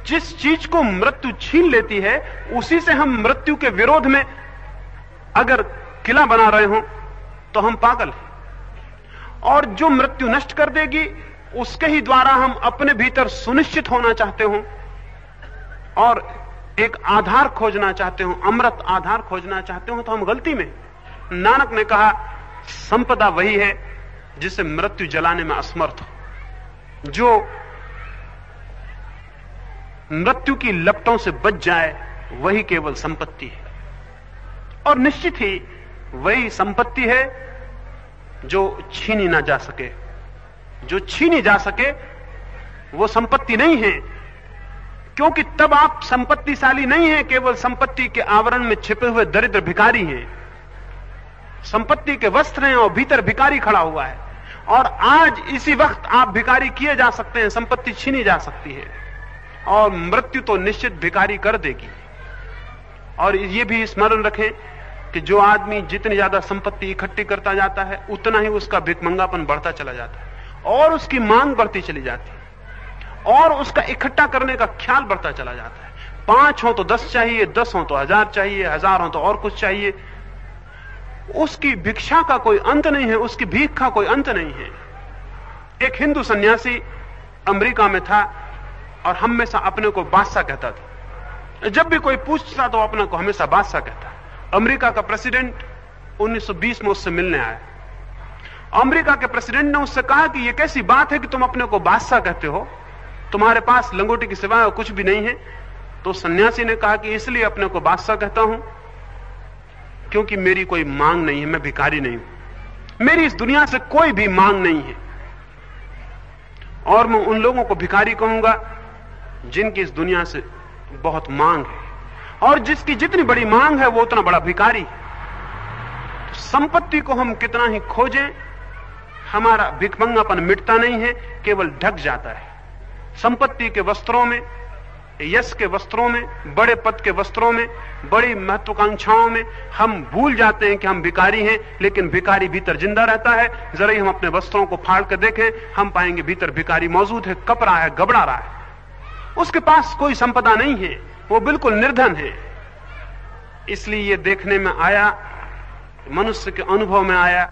जिस चीज को मृत्यु छीन लेती है, उसी से हम मृत्यु के विरोध में अगर किला बना रहे हो तो हम पागल हैं। और जो मृत्यु नष्ट कर देगी, उसके ही द्वारा हम अपने भीतर सुनिश्चित होना चाहते हो और एक आधार खोजना चाहते हो, अमृत आधार खोजना चाहते हो, तो हम गलती में। नानक ने कहा, संपदा वही है जिसे मृत्यु जलाने में असमर्थ हो, जो मृत्यु की लपटों से बच जाए, वही केवल संपत्ति है। और निश्चित ही वही संपत्ति है जो छीनी ना जा सके। जो छीनी जा सके वो संपत्ति नहीं है, क्योंकि तब आप संपत्तिशाली नहीं हैं, केवल संपत्ति के आवरण में छिपे हुए दरिद्र भिखारी हैं। संपत्ति के वस्त्र हैं और भीतर भिखारी खड़ा हुआ है। और आज इसी वक्त आप भिखारी किए जा सकते हैं, संपत्ति छीनी जा सकती है, और मृत्यु तो निश्चित भिखारी कर देगी। और ये भी स्मरण रखें कि जो आदमी जितनी ज्यादा संपत्ति इकट्ठी करता जाता है, उतना ही उसका भिखमंगापन बढ़ता चला जाता है और उसकी मांग बढ़ती चली जाती है और उसका इकट्ठा करने का ख्याल बढ़ता चला जाता है। 5 हो तो 10 चाहिए, 10 हो तो 1000 चाहिए, 1000 हो तो और कुछ चाहिए। उसकी भिक्षा का कोई अंत नहीं है, उसकी भीख का कोई अंत नहीं है। एक हिंदू सन्यासी अमेरिका में था और हमेशा अपने को बादशाह कहता था। जब भी कोई पूछता तो अपने को हमेशा बादशाह कहता। अमेरिका का प्रेसिडेंट 1920 में उससे मिलने आया। अमेरिका के प्रेसिडेंट ने उससे कहा कि यह कैसी बात है कि तुम अपने को बादशाह कहते हो, तुम्हारे पास लंगोटी की सिवाय कुछ भी नहीं है। तो सन्यासी ने कहा कि इसलिए अपने को बादशाह कहता हूं क्योंकि मेरी कोई मांग नहीं है, मैं भिखारी नहीं हूं, मेरी इस दुनिया से कोई भी मांग नहीं है। और मैं उन लोगों को भिखारी कहूंगा जिनकी इस दुनिया से बहुत मांग है, और जिसकी जितनी बड़ी मांग है वो उतना बड़ा भिखारी। संपत्ति को हम कितना ही खोजें, हमारा भिखमंगापन मिटता नहीं है, केवल ढक जाता है। संपत्ति के वस्त्रों में, यश के वस्त्रों में, बड़े पद के वस्त्रों में, बड़ी महत्वाकांक्षाओं में हम भूल जाते हैं कि हम भिखारी हैं, लेकिन भिखारी भीतर जिंदा रहता है। जरा ही हम अपने वस्त्रों को फाड़ कर देखें, हम पाएंगे भीतर भिखारी मौजूद है, कप रहा है, घबरा रहा है। उसके पास कोई संपदा नहीं है, वो बिल्कुल निर्धन है। इसलिए ये देखने में आया, मनुष्य के अनुभव में आया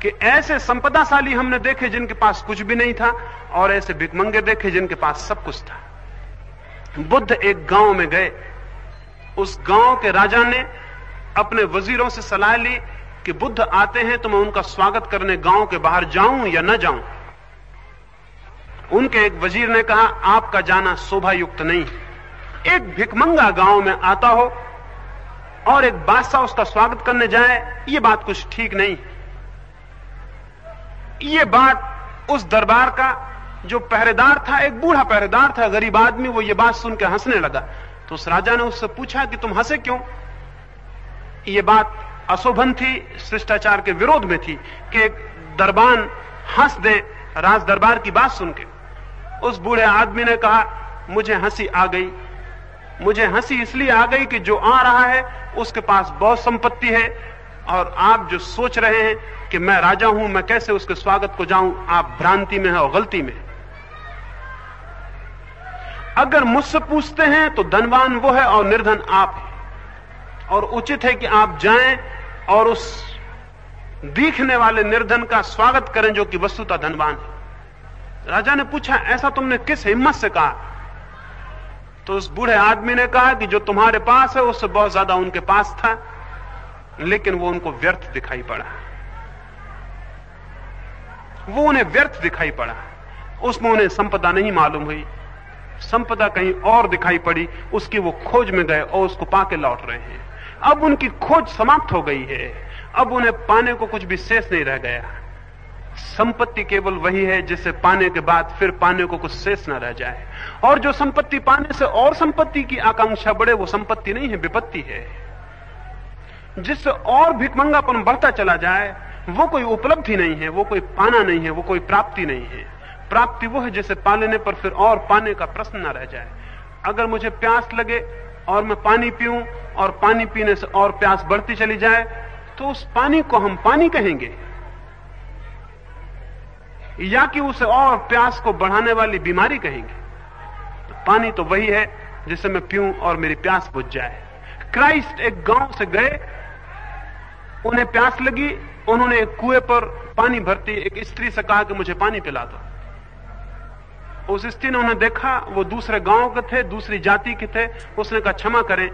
कि ऐसे संपदाशाली हमने देखे जिनके पास कुछ भी नहीं था, और ऐसे भिखमंगे देखे जिनके पास सब कुछ था। बुद्ध एक गांव में गए। उस गांव के राजा ने अपने वजीरों से सलाह ली कि बुद्ध आते हैं तो मैं उनका स्वागत करने गांव के बाहर जाऊं या न जाऊं। उनके एक वजीर ने कहा, आपका जाना शोभा युक्त नहीं। एक भिखमंगा गांव में आता हो और एक बादशाह उसका स्वागत करने जाए, ये बात कुछ ठीक नहीं। ये बात उस दरबार का जो पहरेदार था, एक बूढ़ा पहरेदार था, गरीब आदमी, वो ये बात सुन के हंसने लगा। तो उस राजा ने उससे पूछा कि तुम हंसे क्यों? ये बात अशोभन थी, शिष्टाचार के विरोध में थी कि एक दरबान हंस दे राज दरबार की बात सुन के। उस बूढ़े आदमी ने कहा, मुझे हंसी आ गई। मुझे हंसी इसलिए आ गई कि जो आ रहा है उसके पास बहुत संपत्ति है, और आप जो सोच रहे हैं कि मैं राजा हूं, मैं कैसे उसके स्वागत को जाऊं, आप भ्रांति में हैं और गलती में। अगर मुझसे पूछते हैं तो धनवान वो है और निर्धन आप हैं, और उचित है कि आप जाएं और उस दिखने वाले निर्धन का स्वागत करें जो कि वस्तुतः धनवान है। राजा ने पूछा, ऐसा तुमने किस हिम्मत से कहा? तो उस बूढ़े आदमी ने कहा कि जो तुम्हारे पास है उससे बहुत ज्यादा उनके पास था, लेकिन वो उनको व्यर्थ दिखाई पड़ा। वो उन्हें व्यर्थ दिखाई पड़ा, उसमें उन्हें संपदा नहीं मालूम हुई। संपदा कहीं और दिखाई पड़ी, उसकी वो खोज में गए और उसको पाके लौट रहे हैं। अब उनकी खोज समाप्त हो गई है, अब उन्हें पाने को कुछ भी शेष नहीं रह गया। संपत्ति केवल वही है जिसे पाने के बाद फिर पाने को कुछ शेष न रह जाए, और जो संपत्ति पाने से और संपत्ति की आकांक्षा बढ़े, वो संपत्ति नहीं है, विपत्ति है। जिससे और भिखमंगापन बढ़ता चला जाए, वो कोई उपलब्धि नहीं है, वो कोई पाना नहीं है, वो कोई प्राप्ति नहीं है। प्राप्ति वो है जिसे पा लेने पर फिर और पाने का प्रश्न न रह जाए। अगर मुझे प्यास लगे और मैं पानी पीऊं और पानी पीने से और प्यास बढ़ती चली जाए, तो उस पानी को हम पानी कहेंगे, या कि उसे और प्यास को बढ़ाने वाली बीमारी कहेंगे? तो पानी तो वही है जिसे मैं पीऊं और मेरी प्यास बुझ जाए। क्राइस्ट एक गांव से गए, उन्हें प्यास लगी, उन्होंने एक कुएं पर पानी भरती एक स्त्री से कहा कि मुझे पानी पिला दो। उस स्त्री ने उन्हें देखा, वो दूसरे गांव के थे, दूसरी जाति के थे। उसने कहा, क्षमा करें,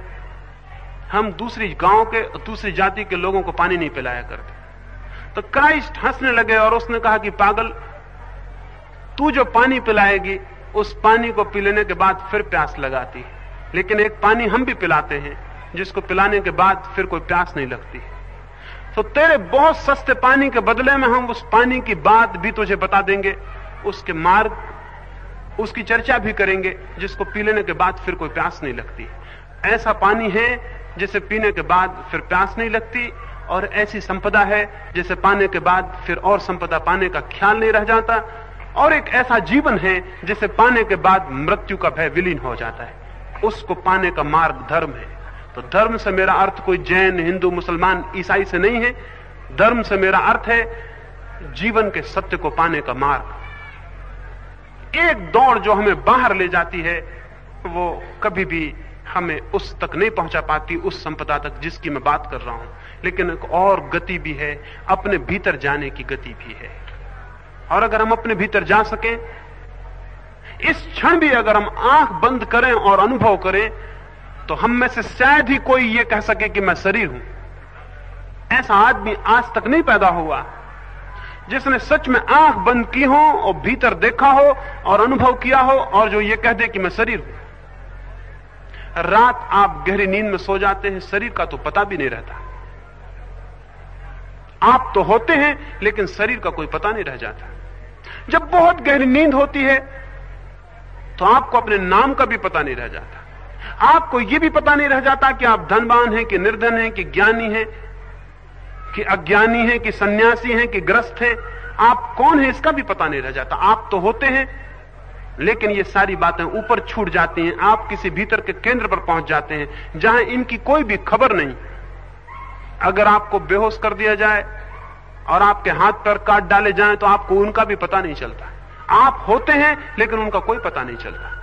हम दूसरी गांव के, दूसरी जाति के लोगों को पानी नहीं पिलाया करते। तो क्राइस्ट हंसने लगे और उसने कहा कि पागल, तू जो पानी पिलाएगी उस पानी को पी लेने के बाद फिर प्यास लगाती है, लेकिन एक पानी हम भी पिलाते हैं जिसको पिलाने के बाद फिर कोई प्यास नहीं लगती। तो तेरे बहुत सस्ते पानी के बदले में हम उस पानी की बात भी तुझे बता देंगे, उसके मार्ग, उसकी चर्चा भी करेंगे, जिसको पी लेने के बाद फिर कोई प्यास नहीं लगती। ऐसा पानी है जिसे पीने के बाद फिर प्यास नहीं लगती, और ऐसी संपदा है जिसे पाने के बाद फिर और संपदा पाने का ख्याल नहीं रह जाता, और एक ऐसा जीवन है जिसे पाने के बाद मृत्यु का भय विलीन हो जाता है। उसको पाने का मार्ग धर्म है। तो धर्म से मेरा अर्थ कोई जैन, हिंदू, मुसलमान, ईसाई से नहीं है। धर्म से मेरा अर्थ है जीवन के सत्य को पाने का मार्ग। एक दौड़ जो हमें बाहर ले जाती है, वो कभी भी हमें उस तक नहीं पहुंचा पाती, उस संपदा तक जिसकी मैं बात कर रहा हूं। लेकिन एक और गति भी है, अपने भीतर जाने की गति भी है। और अगर हम अपने भीतर जा सकें, इस क्षण भी अगर हम आंख बंद करें और अनुभव करें, तो हम में से शायद ही कोई ये कह सके कि मैं शरीर हूं। ऐसा आदमी आज तक नहीं पैदा हुआ जिसने सच में आंख बंद की हो और भीतर देखा हो और अनुभव किया हो और जो ये कह दे कि मैं शरीर हूं। रात आप गहरी नींद में सो जाते हैं, शरीर का तो पता भी नहीं रहता। आप तो होते हैं लेकिन शरीर का कोई पता नहीं रह जाता। जब बहुत गहरी नींद होती है तो आपको अपने नाम का भी पता नहीं रह जाता। आपको यह भी पता नहीं रह जाता कि आप धनवान हैं कि निर्धन हैं कि ज्ञानी हैं कि अज्ञानी हैं कि सन्यासी हैं कि ग्रस्त हैं। आप कौन हैं इसका भी पता नहीं रह जाता। आप तो होते हैं लेकिन ये सारी बातें ऊपर छूट जाती हैं। आप किसी भीतर के केंद्र पर पहुंच जाते हैं जहां इनकी कोई भी खबर नहीं। अगर आपको बेहोश कर दिया जाए और आपके हाथ पैर काट डाले जाएं तो आपको उनका भी पता नहीं चलता। आप होते हैं लेकिन उनका कोई पता नहीं चलता।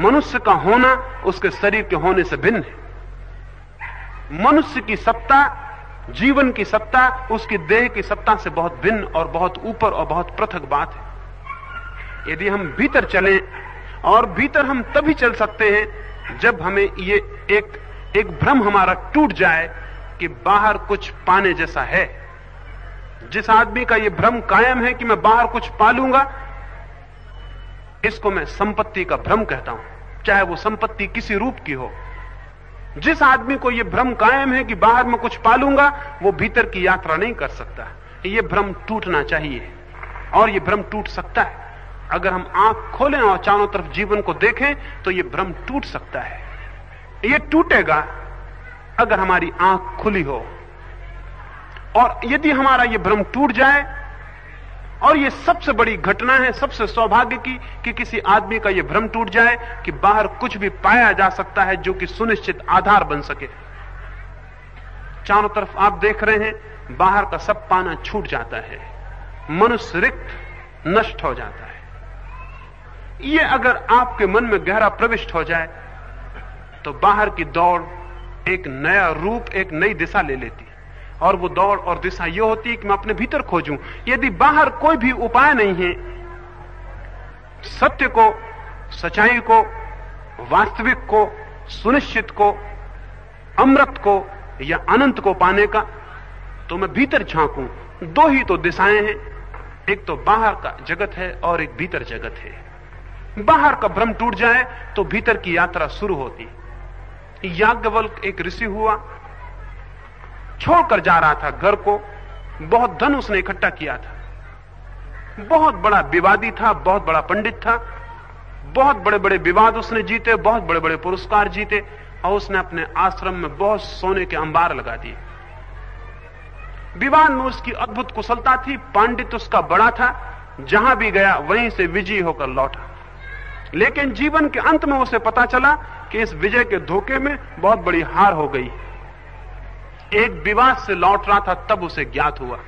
मनुष्य का होना उसके शरीर के होने से भिन्न है। मनुष्य की सत्ता, जीवन की सत्ता उसकी देह की सत्ता से बहुत भिन्न और बहुत ऊपर और बहुत पृथक बात है। यदि हम भीतर चलें, और भीतर हम तभी चल सकते हैं जब हमें ये एक भ्रम हमारा टूट जाए कि बाहर कुछ पाने जैसा है। जिस आदमी का ये भ्रम कायम है कि मैं बाहर कुछ पालूंगा, इसको मैं संपत्ति का भ्रम कहता हूं, चाहे वो संपत्ति किसी रूप की हो। जिस आदमी को यह भ्रम कायम है कि बाहर मैं कुछ पालूंगा, वो भीतर की यात्रा नहीं कर सकता। यह भ्रम टूटना चाहिए और यह भ्रम टूट सकता है। अगर हम आंख खोलें और चारों तरफ जीवन को देखें तो यह भ्रम टूट सकता है। यह टूटेगा अगर हमारी आंख खुली हो। और यदि हमारा यह भ्रम टूट जाए, और यह सबसे बड़ी घटना है, सबसे सौभाग्य की, कि किसी आदमी का यह भ्रम टूट जाए कि बाहर कुछ भी पाया जा सकता है जो कि सुनिश्चित आधार बन सके। चारों तरफ आप देख रहे हैं, बाहर का सब पाना छूट जाता है, मनुष्य रिक्त, नष्ट हो जाता है। यह अगर आपके मन में गहरा प्रविष्ट हो जाए तो बाहर की दौड़ एक नया रूप, एक नई दिशा ले लेती है। और वो दौड़ और दिशा यह होती है कि मैं अपने भीतर खोजूं। यदि बाहर कोई भी उपाय नहीं है सत्य को, सच्चाई को, वास्तविक को, सुनिश्चित को, अमृत को या अनंत को पाने का, तो मैं भीतर झांकूं। दो ही तो दिशाएं हैं, एक तो बाहर का जगत है और एक भीतर जगत है। बाहर का भ्रम टूट जाए तो भीतर की यात्रा शुरू होती। याज्ञवल्क्य एक ऋषि हुआ, छोड़कर जा रहा था घर को। बहुत धन उसने इकट्ठा किया था, बहुत बड़ा विवादी था, बहुत बड़ा पंडित था, बहुत बड़े बड़े विवाद उसने जीते, बहुत बड़े बड़े पुरस्कार जीते, और उसने अपने आश्रम में बहुत सोने के अंबार लगा दिए। विवाद में उसकी अद्भुत कुशलता थी, पांडित्य उसका बड़ा था, जहां भी गया वहीं से विजयी होकर लौटा। लेकिन जीवन के अंत में उसे पता चला कि इस विजय के धोखे में बहुत बड़ी हार हो गई। एक विवाद से लौट रहा था, तब उसे ज्ञात हुआ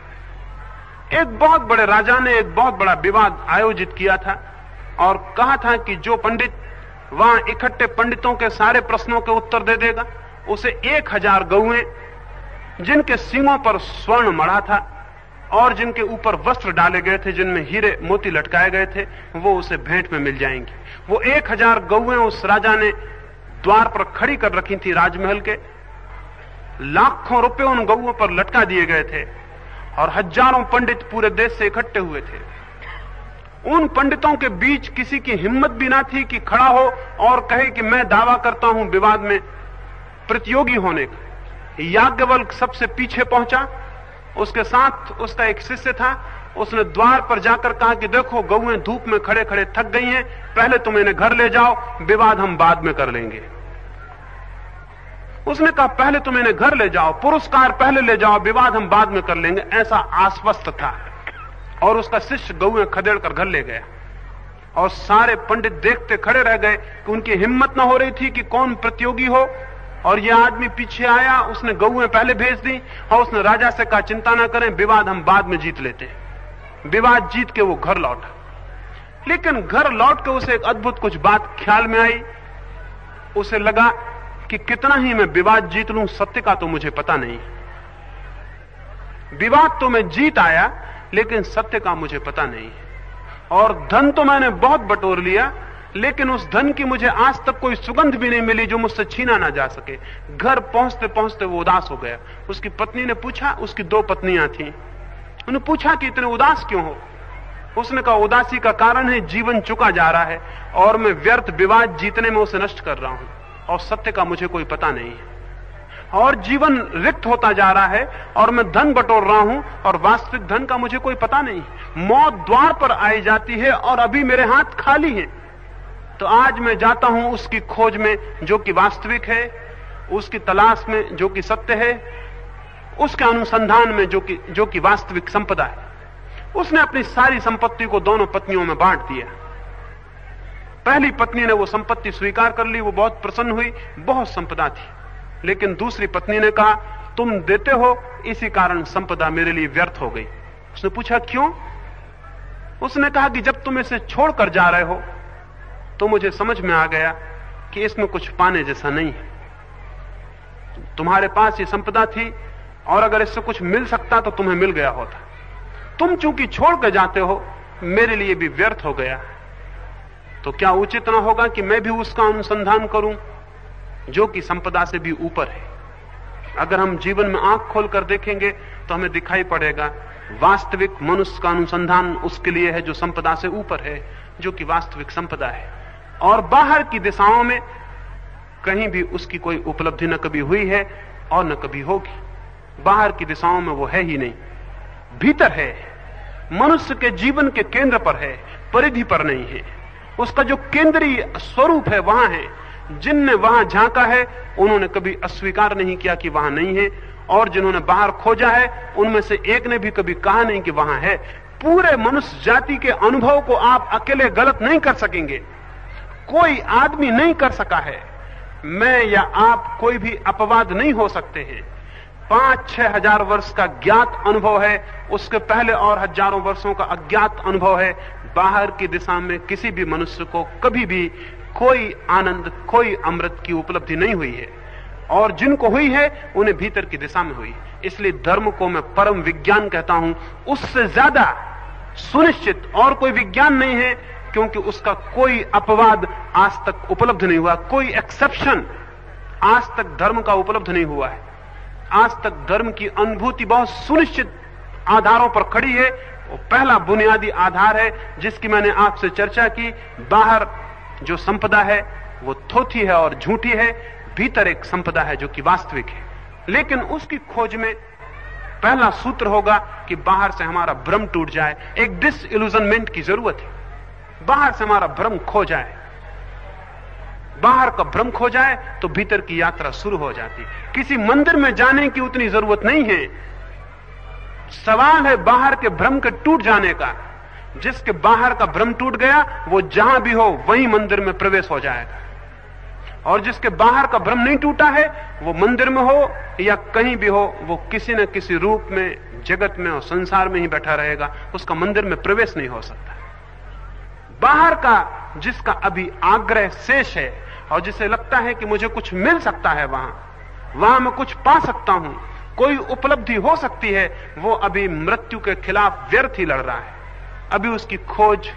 एक बहुत बड़े राजा ने एक बहुत बड़ा विवाद आयोजित किया था और कहा था कि जो पंडित वहां इकट्ठे पंडितों के सारे प्रश्नों के उत्तर दे देगा, उसे 1000 गौएं जिनके सींगों पर स्वर्ण मढ़ा था और जिनके ऊपर वस्त्र डाले गए थे, जिनमें हीरे मोती लटकाए गए थे, वो उसे भेंट में मिल जाएंगी। वो 1000 गौएं उस राजा ने द्वार पर खड़ी कर रखी थी राजमहल के। लाखों रुपए उन गौओं पर लटका दिए गए थे और हजारों पंडित पूरे देश से इकट्ठे हुए थे। उन पंडितों के बीच किसी की हिम्मत भी ना थी कि खड़ा हो और कहे कि मैं दावा करता हूं विवाद में प्रतियोगी होने का। याज्ञवल्क्य सबसे पीछे पहुंचा, उसके साथ उसका एक शिष्य था। उसने द्वार पर जाकर कहा कि देखो गौएं धूप में खड़े खड़े थक गई हैं, पहले तुम इन्हें घर ले जाओ, विवाद हम बाद में कर लेंगे। उसने कहा पहले तुम इन्हें घर ले जाओ, पुरस्कार पहले ले जाओ, विवाद हम बाद में कर लेंगे। ऐसा आश्वस्त था और उसका शिष्य गौएं खदेड़ कर घर ले गया। और सारे पंडित देखते खड़े रह गए कि उनकी हिम्मत ना हो रही थी कि कौन प्रतियोगी हो। और यह आदमी पीछे आया, उसने गौएं पहले भेज दी और उसने राजा से कहा चिंता ना करें, विवाद हम बाद में जीत लेते हैं। विवाद जीत के वो घर लौटा। लेकिन घर लौट के उसे एक अद्भुत कुछ बात ख्याल में आई उसे लगा कि कितना ही मैं विवाद जीत लूं, सत्य का तो मुझे पता नहीं। विवाद तो मैं जीत आया, लेकिन सत्य का मुझे पता नहीं। और धन तो मैंने बहुत बटोर लिया, लेकिन उस धन की मुझे आज तक कोई सुगंध भी नहीं मिली जो मुझसे छीना ना जा सके। घर पहुंचते पहुंचते वो उदास हो गया। उसकी पत्नी ने पूछा, उसकी 2 पत्नियां थीं, उन्होंने पूछा कि इतने उदास क्यों हो? उसने कहा, उदासी का कारण है जीवन चुका जा रहा है और मैं व्यर्थ विवाद जीतने में उसे नष्ट कर रहा हूं, और सत्य का मुझे कोई पता नहीं है, और जीवन रिक्त होता जा रहा है और मैं धन बटोर रहा हूं और वास्तविक धन का मुझे कोई पता नहीं। मौत द्वार पर आई जाती है और अभी मेरे हाथ खाली हैं। तो आज मैं जाता हूं उसकी खोज में जो कि वास्तविक है, उसकी तलाश में जो कि सत्य है, उसके अनुसंधान में जो कि वास्तविक संपदा है। उसने अपनी सारी संपत्ति को दोनों पत्नियों में बांट दिया। पहली पत्नी ने वो संपत्ति स्वीकार कर ली, वो बहुत प्रसन्न हुई, बहुत संपदा थी। लेकिन दूसरी पत्नी ने कहा, तुम देते हो, इसी कारण संपदा मेरे लिए व्यर्थ हो गई। उसने पूछा, क्यों? उसने कहा कि जब तुम इसे छोड़कर जा रहे हो तो मुझे समझ में आ गया कि इसमें कुछ पाने जैसा नहीं है। तुम्हारे पास ये संपदा थी और अगर इससे कुछ मिल सकता तो तुम्हें मिल गया होता। तुम चूंकि छोड़ कर जाते हो, मेरे लिए भी व्यर्थ हो गया। तो क्या उचित ना होगा कि मैं भी उसका अनुसंधान करूं जो कि संपदा से भी ऊपर है? अगर हम जीवन में आंख खोलकर देखेंगे तो हमें दिखाई पड़ेगा वास्तविक मनुष्य का अनुसंधान उसके लिए है जो संपदा से ऊपर है, जो कि वास्तविक संपदा है। और बाहर की दिशाओं में कहीं भी उसकी कोई उपलब्धि न कभी हुई है और न कभी होगी। बाहर की दिशाओं में वो है ही नहीं, भीतर है, मनुष्य के जीवन के केंद्र पर है, परिधि पर नहीं है। उसका जो केंद्रीय स्वरूप है वहां है। जिनने वहां झांका है उन्होंने कभी अस्वीकार नहीं किया कि वहां नहीं है, और जिन्होंने बाहर खोजा है उनमें से एक ने भी कभी कहा नहीं कि वहां है। पूरे मनुष्य जाति के अनुभव को आप अकेले गलत नहीं कर सकेंगे, कोई आदमी नहीं कर सका है। मैं या आप कोई भी अपवाद नहीं हो सकते हैं। 5-6 हजार वर्ष का ज्ञात अनुभव है, उसके पहले और हजारों वर्षों का अज्ञात अनुभव है। बाहर की दिशा में किसी भी मनुष्य को कभी भी कोई आनंद, कोई अमृत की उपलब्धि नहीं हुई है, और जिनको हुई है उन्हें भीतर की दिशा में हुई। इसलिए धर्म को मैं परम विज्ञान कहता हूं। उससे ज्यादा सुनिश्चित और कोई विज्ञान नहीं है, क्योंकि उसका कोई अपवाद आज तक उपलब्ध नहीं हुआ, कोई एक्सेप्शन आज तक धर्म का उपलब्ध नहीं हुआ है। आज तक धर्म की अनुभूति बहुत सुनिश्चित आधारों पर खड़ी है। वो पहला बुनियादी आधार है जिसकी मैंने आपसे चर्चा की। बाहर जो संपदा है वो थोथी है और झूठी है, भीतर एक संपदा है जो कि वास्तविक है। लेकिन उसकी खोज में पहला सूत्र होगा कि बाहर से हमारा भ्रम टूट जाए, एक डिसइल्यूजनमेंट की जरूरत है। बाहर से हमारा भ्रम खो जाए, बाहर का भ्रम खो जाए तो भीतर की यात्रा शुरू हो जाती। किसी मंदिर में जाने की उतनी जरूरत नहीं है। सवाल है बाहर के भ्रम के टूट जाने का। जिसके बाहर का भ्रम टूट गया वो जहां भी हो वहीं मंदिर में प्रवेश हो जाएगा, और जिसके बाहर का भ्रम नहीं टूटा है वो मंदिर में हो या कहीं भी हो, वो किसी न किसी रूप में जगत में और संसार में ही बैठा रहेगा, उसका मंदिर में प्रवेश नहीं हो सकता। बाहर का जिसका अभी आग्रह शेष है और जिसे लगता है कि मुझे कुछ मिल सकता है, वहां मैं कुछ पा सकता हूं, कोई उपलब्धि हो सकती है, वो अभी मृत्यु के खिलाफ व्यर्थ ही लड़ रहा है। अभी उसकी खोज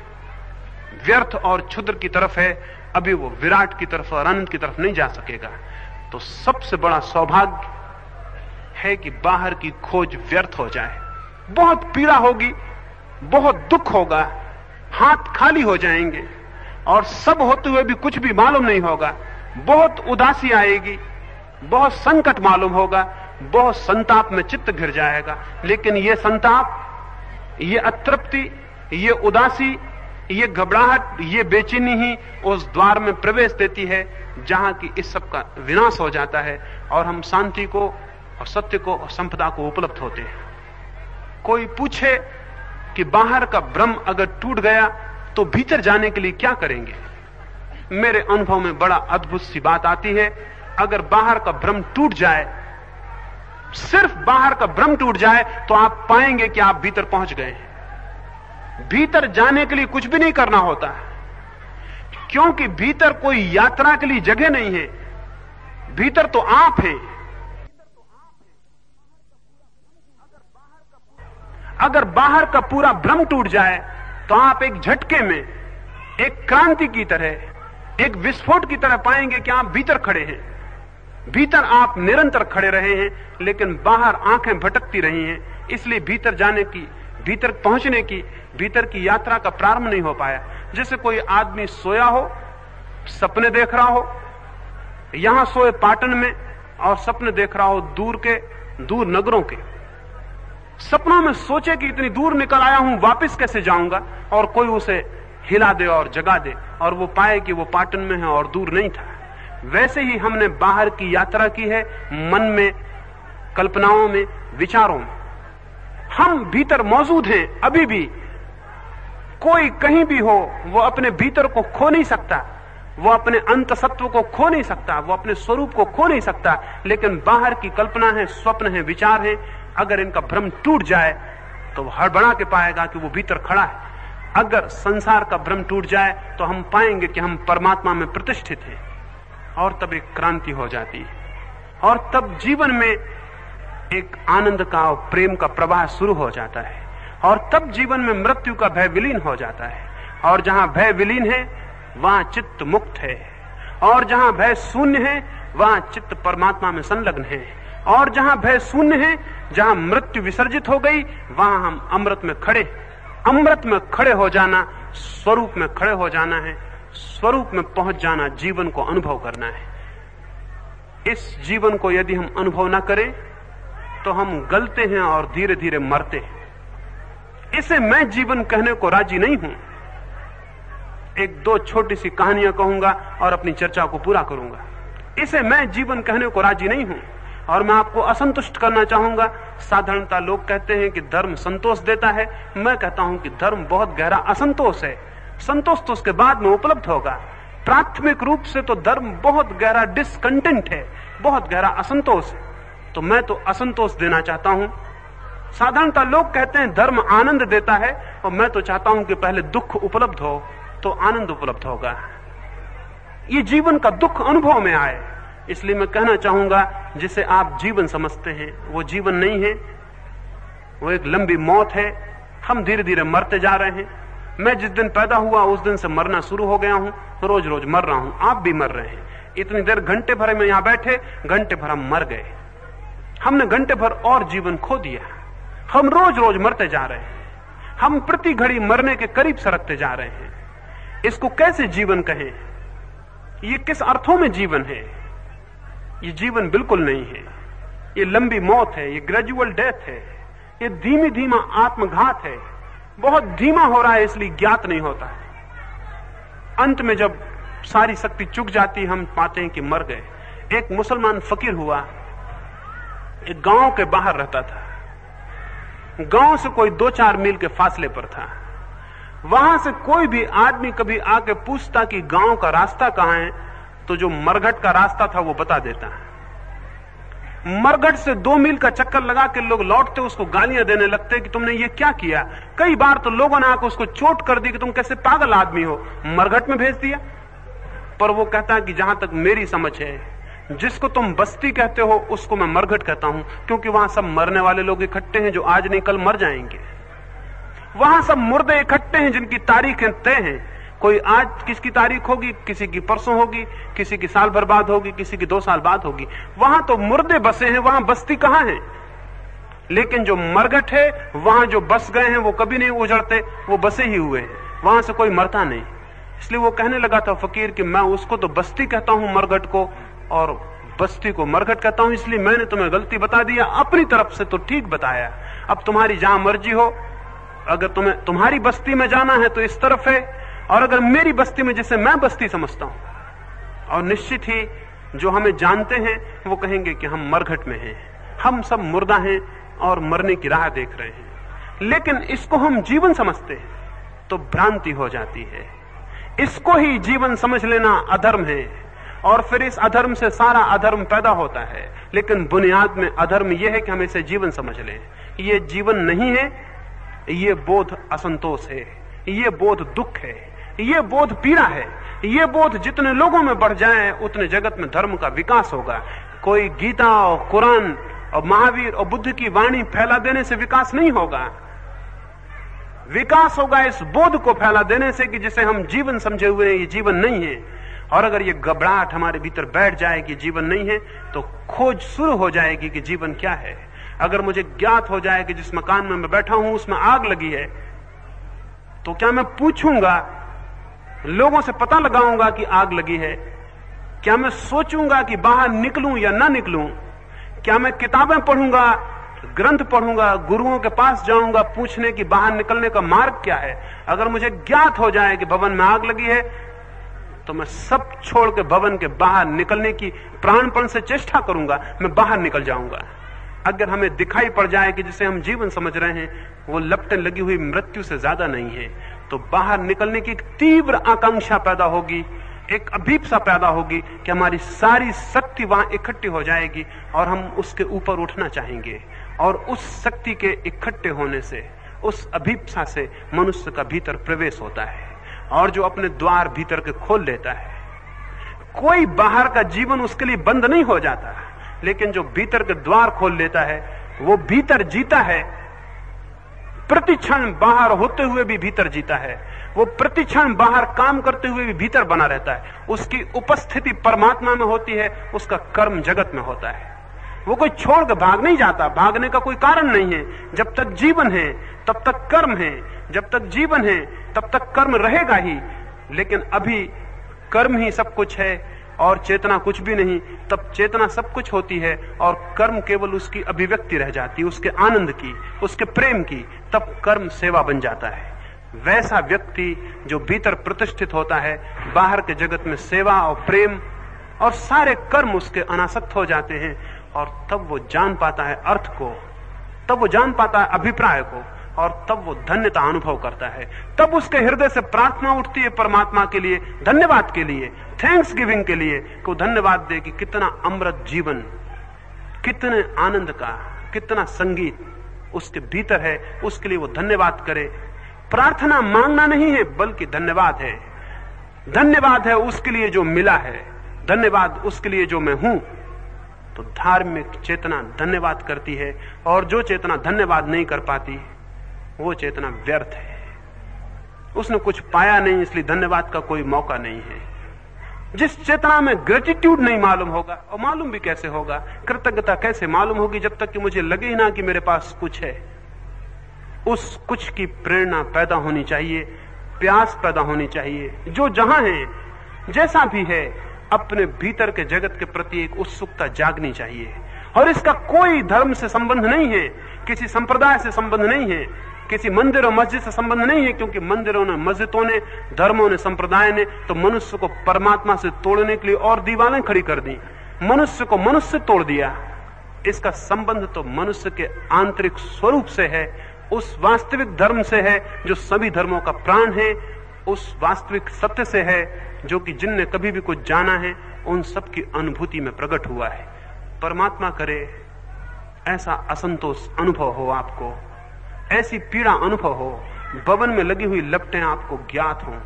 व्यर्थ और क्षुद्र की तरफ है, अभी वो विराट की तरफ और अनंत की तरफ नहीं जा सकेगा। तो सबसे बड़ा सौभाग्य है कि बाहर की खोज व्यर्थ हो जाए। बहुत पीड़ा होगी, बहुत दुख होगा, हाथ खाली हो जाएंगे और सब होते हुए भी कुछ भी मालूम नहीं होगा। बहुत उदासी आएगी, बहुत संकट मालूम होगा, बहुत संताप में चित्त घिर जाएगा। लेकिन ये संताप, ये अतृप्ति, ये उदासी, ये घबराहट, ये बेचैनी ही उस द्वार में प्रवेश देती है जहां की इस सब का विनाश हो जाता है और हम शांति को और सत्य को और संपदा को उपलब्ध होते हैं। कोई पूछे कि बाहर का भ्रम अगर टूट गया तो भीतर जाने के लिए क्या करेंगे? मेरे अनुभव में बड़ा अद्भुत सी बात आती है। अगर बाहर का भ्रम टूट जाए, सिर्फ बाहर का भ्रम टूट जाए, तो आप पाएंगे कि आप भीतर पहुंच गए हैं। भीतर जाने के लिए कुछ भी नहीं करना होता है। क्योंकि भीतर कोई यात्रा के लिए जगह नहीं है, भीतर तो आप हैं। अगर बाहर का पूरा भ्रम टूट जाए तो आप एक झटके में, एक क्रांति की तरह, एक विस्फोट की तरह पाएंगे कि आप भीतर खड़े हैं। भीतर आप निरंतर खड़े रहे हैं, लेकिन बाहर आंखें भटकती रही हैं। इसलिए भीतर जाने की, भीतर पहुंचने की, भीतर की यात्रा का प्रारंभ नहीं हो पाया। जैसे कोई आदमी सोया हो, सपने देख रहा हो, यहां सोए पाटन में, और सपने देख रहा हो दूर नगरों के। सपनों में सोचे कि इतनी दूर निकल आया हूं, वापस कैसे जाऊंगा, और कोई उसे हिला दे और जगा दे और वो पाए कि वो पाटन में है और दूर नहीं था। वैसे ही हमने बाहर की यात्रा की है, मन में, कल्पनाओं में, विचारों में। हम भीतर मौजूद हैं अभी भी। कोई कहीं भी हो, वो अपने भीतर को खो नहीं सकता, वो अपने अंत सत्व को खो नहीं सकता, वो अपने स्वरूप को खो नहीं सकता। लेकिन बाहर की कल्पना है, स्वप्न है, विचार है, अगर इनका भ्रम टूट जाए तो वो हड़बड़ा के पाएगा कि वो भीतर खड़ा है। अगर संसार का भ्रम टूट जाए तो हम पाएंगे कि हम परमात्मा में प्रतिष्ठित हैं, और तब एक क्रांति हो जाती है, और तब जीवन में एक आनंद का और प्रेम का प्रवाह शुरू हो जाता है, और तब जीवन में मृत्यु का भय विलीन हो जाता है। और जहां भय विलीन है वहां चित्त मुक्त है, और जहां भय शून्य है वहां चित्त परमात्मा में संलग्न है, और जहां भय शून्य है, जहां मृत्यु विसर्जित हो गई, वहां हम अमृत में खड़े। अमृत में खड़े हो जाना, स्वरूप में खड़े हो जाना है। स्वरूप में पहुंच जाना, जीवन को अनुभव करना है। इस जीवन को यदि हम अनुभव ना करें तो हम गलते हैं और धीरे धीरे मरते हैं। इसे मैं जीवन कहने को राजी नहीं हूं। एक दो छोटी सी कहानियां कहूंगा और अपनी चर्चा को पूरा करूंगा। इसे मैं जीवन कहने को राजी नहीं हूं, और मैं आपको असंतुष्ट करना चाहूंगा। साधारणता लोग कहते हैं कि धर्म संतोष देता है। मैं कहता हूं कि धर्म बहुत गहरा असंतोष है। संतोष तो उसके बाद में उपलब्ध होगा। प्राथमिक रूप से तो धर्म बहुत गहरा डिसकंटेंट है, बहुत गहरा असंतोष है। तो मैं तो असंतोष देना चाहता हूं। साधारणता लोग कहते हैं धर्म आनंद देता है, और मैं तो चाहता हूं कि पहले दुख उपलब्ध हो तो आनंद उपलब्ध होगा। ये जीवन का दुख अनुभव में आए। इसलिए मैं कहना चाहूंगा, जिसे आप जीवन समझते हैं वो जीवन नहीं है, वो एक लंबी मौत है। हम धीरे धीरे मरते जा रहे हैं। मैं जिस दिन पैदा हुआ उस दिन से मरना शुरू हो गया हूं, रोज रोज मर रहा हूं। आप भी मर रहे हैं। इतनी देर घंटे भर में यहां बैठे, घंटे भर हम मर गए। हमने घंटे भर और जीवन खो दिया। हम रोज रोज मरते जा रहे हैं। हम प्रति घड़ी मरने के करीब सरकते जा रहे हैं। इसको कैसे जीवन कहें? ये किस अर्थों में जीवन है? ये जीवन बिल्कुल नहीं है। ये लंबी मौत है, ये ग्रेजुअल डेथ है, ये धीमी धीमा आत्मघात है। बहुत धीमा हो रहा है, इसलिए ज्ञात नहीं होता है। अंत में जब सारी शक्ति चुक जाती, हम पाते हैं कि मर गए। एक मुसलमान फकीर हुआ, एक गांव के बाहर रहता था। गांव से कोई 2-4 मील के फासले पर था। वहां से कोई भी आदमी कभी आके पूछता कि गांव का रास्ता कहां है, तो जो मरघट का रास्ता था वो बता देता है। मरघट से 2 मील का चक्कर लगा के लोग लौटते, उसको गालियां देने लगते कि तुमने ये क्या किया। कई बार तो लोगों ने आकर उसको चोट कर दी कि तुम कैसे पागल आदमी हो, मरघट में भेज दिया। पर वो कहता है कि जहां तक मेरी समझ है, जिसको तुम बस्ती कहते हो उसको मैं मरघट कहता हूं, क्योंकि वहां सब मरने वाले लोग इकट्ठे हैं जो आज नहीं कल मर जाएंगे। वहां सब मुर्दे इकट्ठे हैं जिनकी तारीखें तय हैं। कोई आज किसकी तारीख होगी, किसी की परसों होगी, किसी की साल भर बाद होगी, किसी की 2 साल बाद होगी। वहां तो मुर्दे बसे हैं, वहां बस्ती कहां है। लेकिन जो मरघट है, वहां जो बस गए हैं वो कभी नहीं उजड़ते, वो बसे ही हुए हैं, वहां से कोई मरता नहीं। इसलिए वो कहने लगा था फकीर कि मैं उसको तो बस्ती कहता हूं मरघट को, और बस्ती को मरघट कहता हूं। इसलिए मैंने तुम्हें गलती बता दिया, अपनी तरफ से तो ठीक बताया। अब तुम्हारी जहां मर्जी हो, अगर तुम्हें तुम्हारी बस्ती में जाना है तो इस तरफ है, और अगर मेरी बस्ती में, जिसे मैं बस्ती समझता हूं, और निश्चित ही जो हमें जानते हैं वो कहेंगे कि हम मरघट में हैं, हम सब मुर्दा हैं और मरने की राह देख रहे हैं। लेकिन इसको हम जीवन समझते हैं तो भ्रांति हो जाती है। इसको ही जीवन समझ लेना अधर्म है, और फिर इस अधर्म से सारा अधर्म पैदा होता है। लेकिन बुनियाद में अधर्म यह है कि हम इसे जीवन समझ लें। ये जीवन नहीं है, ये बोध असंतोष है, ये बोध दुख है, ये बोध पीड़ा है। ये बोध जितने लोगों में बढ़ जाए उतने जगत में धर्म का विकास होगा। कोई गीता और कुरान और महावीर और बुद्ध की वाणी फैला देने से विकास नहीं होगा। विकास होगा इस बोध को फैला देने से कि जिसे हम जीवन समझे हुए हैं, ये जीवन नहीं है। और अगर ये घबराहट हमारे भीतर बैठ जाए कि जीवन नहीं है, तो खोज शुरू हो जाएगी कि जीवन क्या है। अगर मुझे ज्ञात हो जाए कि जिस मकान में मैं बैठा हूं उसमें आग लगी है, तो क्या मैं पूछूंगा, लोगों से पता लगाऊंगा कि आग लगी है? क्या मैं सोचूंगा कि बाहर निकलूं या ना निकलूं? क्या मैं किताबें पढ़ूंगा, ग्रंथ पढ़ूंगा, गुरुओं के पास जाऊंगा पूछने कि बाहर निकलने का मार्ग क्या है? अगर मुझे ज्ञात हो जाए कि भवन में आग लगी है, तो मैं सब छोड़ के भवन के बाहर निकलने की प्राणपण से चेष्टा करूंगा, मैं बाहर निकल जाऊंगा। अगर हमें दिखाई पड़ जाए कि जिसे हम जीवन समझ रहे हैं वो लपटें लगी हुई मृत्यु से ज्यादा नहीं है, तो बाहर निकलने की एक तीव्र आकांक्षा पैदा होगी, एक अभीप्सा पैदा होगी कि हमारी सारी शक्ति वहां इकट्ठी हो जाएगी और हम उसके ऊपर उठना चाहेंगे। और उस शक्ति के इकट्ठे होने से, उस अभीप्सा से मनुष्य का भीतर प्रवेश होता है, और जो अपने द्वार भीतर के खोल लेता है, कोई बाहर का जीवन उसके लिए बंद नहीं हो जाता, लेकिन जो भीतर के द्वार खोल लेता है वो भीतर जीता है। प्रतिक्षण बाहर होते हुए भी भीतर जीता है, वो प्रतिक्षण बाहर काम करते हुए भी भीतर बना रहता है। उसकी उपस्थिति परमात्मा में होती है, उसका कर्म जगत में होता है। वो कोई छोड़ के भाग नहीं जाता, भागने का कोई कारण नहीं है। जब तक जीवन है तब तक कर्म है, जब तक जीवन है तब तक कर्म रहेगा ही। लेकिन अभी कर्म ही सब कुछ है और चेतना कुछ भी नहीं, तब चेतना सब कुछ होती है और कर्म केवल उसकी अभिव्यक्ति रह जाती है, उसके आनंद की, उसके प्रेम की। तब कर्म सेवा बन जाता है। वैसा व्यक्ति जो भीतर प्रतिष्ठित होता है, बाहर के जगत में सेवा और प्रेम और सारे कर्म उसके अनासक्त हो जाते हैं, और तब वो जान पाता है अर्थ को, तब वो जान पाता है अभिप्राय को, और तब वो धन्यता अनुभव करता है। तब उसके हृदय से प्रार्थना उठती है परमात्मा के लिए, धन्यवाद के लिए, थैंक्स गिविंग के लिए, कि वो धन्यवाद दे कि कितना अमृत जीवन, कितने आनंद का, कितना संगीत उसके भीतर है। उसके लिए वो धन्यवाद करे। प्रार्थना मांगना नहीं है, बल्कि धन्यवाद है। धन्यवाद है उसके लिए जो मिला है, धन्यवाद उसके लिए जो मैं हूं। तो धार्मिक चेतना धन्यवाद करती है, और जो चेतना धन्यवाद नहीं कर पाती वो चेतना व्यर्थ है। उसने कुछ पाया नहीं, इसलिए धन्यवाद का कोई मौका नहीं है। जिस चेतना में ग्रेटिट्यूड नहीं मालूम होगा, और मालूम भी कैसे होगा, कृतज्ञता कैसे मालूम होगी, जब तक कि मुझे लगे ही ना कि मेरे पास कुछ है। उस कुछ की प्रेरणा पैदा होनी चाहिए, प्यास पैदा होनी चाहिए। जो जहां है, जैसा भी है, अपने भीतर के जगत के प्रति एक उत्सुकता जागनी चाहिए। और इसका कोई धर्म से संबंध नहीं है, किसी संप्रदाय से संबंध नहीं है, किसी मंदिर और मस्जिद से संबंध नहीं है। क्योंकि मंदिरों ने, मस्जिदों ने, धर्मों ने, संप्रदाय ने तो मनुष्य को परमात्मा से तोड़ने के लिए और दीवारें खड़ी कर दी, मनुष्य को मनुष्य से तोड़ दिया। इसका संबंध तो मनुष्य के आंतरिक स्वरूप से है, उस वास्तविक धर्म से है जो सभी धर्मों का प्राण है, उस वास्तविक सत्य से है जो कि जिनने कभी भी कुछ जाना है उन सब की अनुभूति में प्रकट हुआ है। परमात्मा करे ऐसा असंतोष अनुभव हो आपको, ऐसी पीड़ा अनुभव हो, भवन में लगी हुई लपटें आपको ज्ञात हों,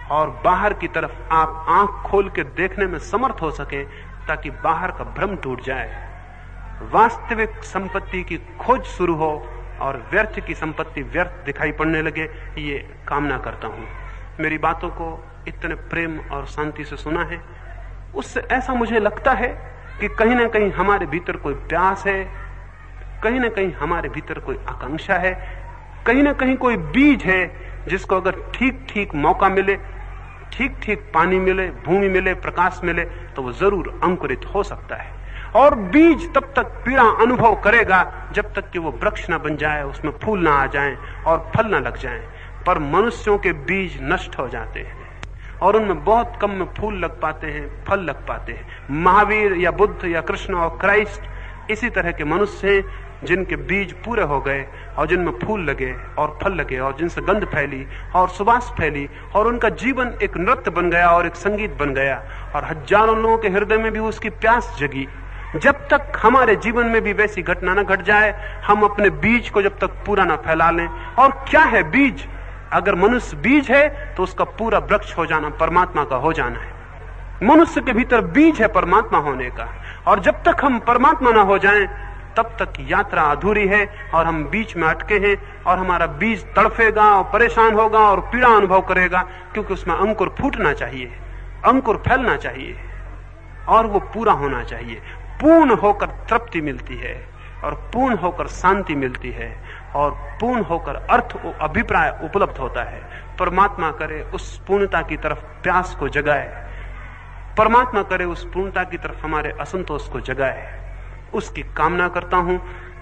और बाहर की तरफ आप आंख खोल के देखने में समर्थ हो सके, ताकि बाहर का भ्रम टूट जाए, वास्तविक संपत्ति की खोज शुरू हो और व्यर्थ की संपत्ति व्यर्थ दिखाई पड़ने लगे। ये कामना करता हूं। मेरी बातों को इतने प्रेम और शांति से सुना है, उससे ऐसा मुझे लगता है कि कहीं ना कहीं हमारे भीतर कोई प्यास है, कहीं ना कहीं हमारे भीतर कोई आकांक्षा है, कहीं ना कहीं कोई बीज है जिसको अगर ठीक ठीक मौका मिले, ठीक ठीक पानी मिले, भूमि मिले, प्रकाश मिले, तो वो जरूर अंकुरित हो सकता है। और बीज तब तक पीड़ा अनुभव करेगा जब तक कि वो वृक्ष न बन जाए, उसमें फूल ना आ जाएं और फल ना लग जाएं। पर मनुष्यों के बीज नष्ट हो जाते हैं और उनमें बहुत कम में फूल लग पाते हैं, फल लग पाते हैं। महावीर या बुद्ध या कृष्ण और क्राइस्ट इसी तरह के मनुष्य हैं जिनके बीज पूरे हो गए और जिनमें फूल लगे और फल लगे और जिनसे गंध फैली और सुवास फैली और उनका जीवन एक नृत्य बन गया और एक संगीत बन गया और हजारों लोगों के हृदय में भी उसकी प्यास जगी। जब तक हमारे जीवन में भी वैसी घटना न घट जाए, हम अपने बीज को जब तक पूरा न फैला लें। और क्या है बीज? अगर मनुष्य बीज है तो उसका पूरा वृक्ष हो जाना परमात्मा का हो जाना है। मनुष्य के भीतर बीज है परमात्मा होने का, और जब तक हम परमात्मा ना हो जाएं तब तक यात्रा अधूरी है और हम बीच में अटके हैं, और हमारा बीज तड़फेगा और परेशान होगा और पीड़ा अनुभव करेगा, क्योंकि उसमें अंकुर फूटना चाहिए, अंकुर फैलना चाहिए और वो पूरा होना चाहिए। पूर्ण होकर तृप्ति मिलती है और पूर्ण होकर शांति मिलती है और पूर्ण होकर अर्थ अभिप्राय उपलब्ध होता है। परमात्मा करे उस पूर्णता की तरफ प्यास को जगाए, परमात्मा करे उस पूर्णता की तरफ हमारे असंतोष को जगाए, उसकी कामना करता हूं।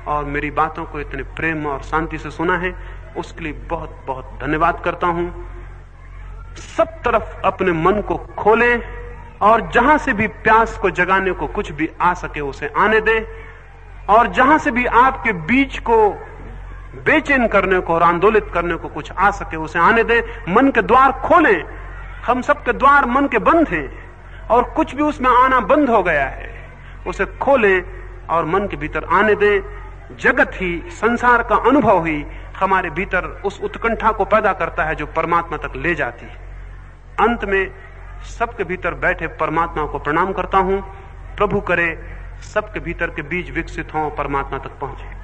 और मेरी बातों को इतने प्रेम और शांति से सुना है उसके लिए बहुत बहुत धन्यवाद करता हूं। सब तरफ अपने मन को खोलें और जहां से भी प्यास को जगाने को कुछ भी आ सके उसे आने दें, और जहां से भी आपके बीज को बेचैन करने को और आंदोलित करने को कुछ आ सके उसे आने दें। मन के द्वार खोलें, हम सबके द्वार मन के बंद हैं और कुछ भी उसमें आना बंद हो गया है, उसे खोलें और मन के भीतर आने दें। जगत ही, संसार का अनुभव ही हमारे भीतर उस उत्कंठा को पैदा करता है जो परमात्मा तक ले जाती है। अंत में सबके भीतर बैठे परमात्मा को प्रणाम करता हूं। प्रभु करे सबके भीतर के बीज विकसित हों, परमात्मा तक पहुंचे।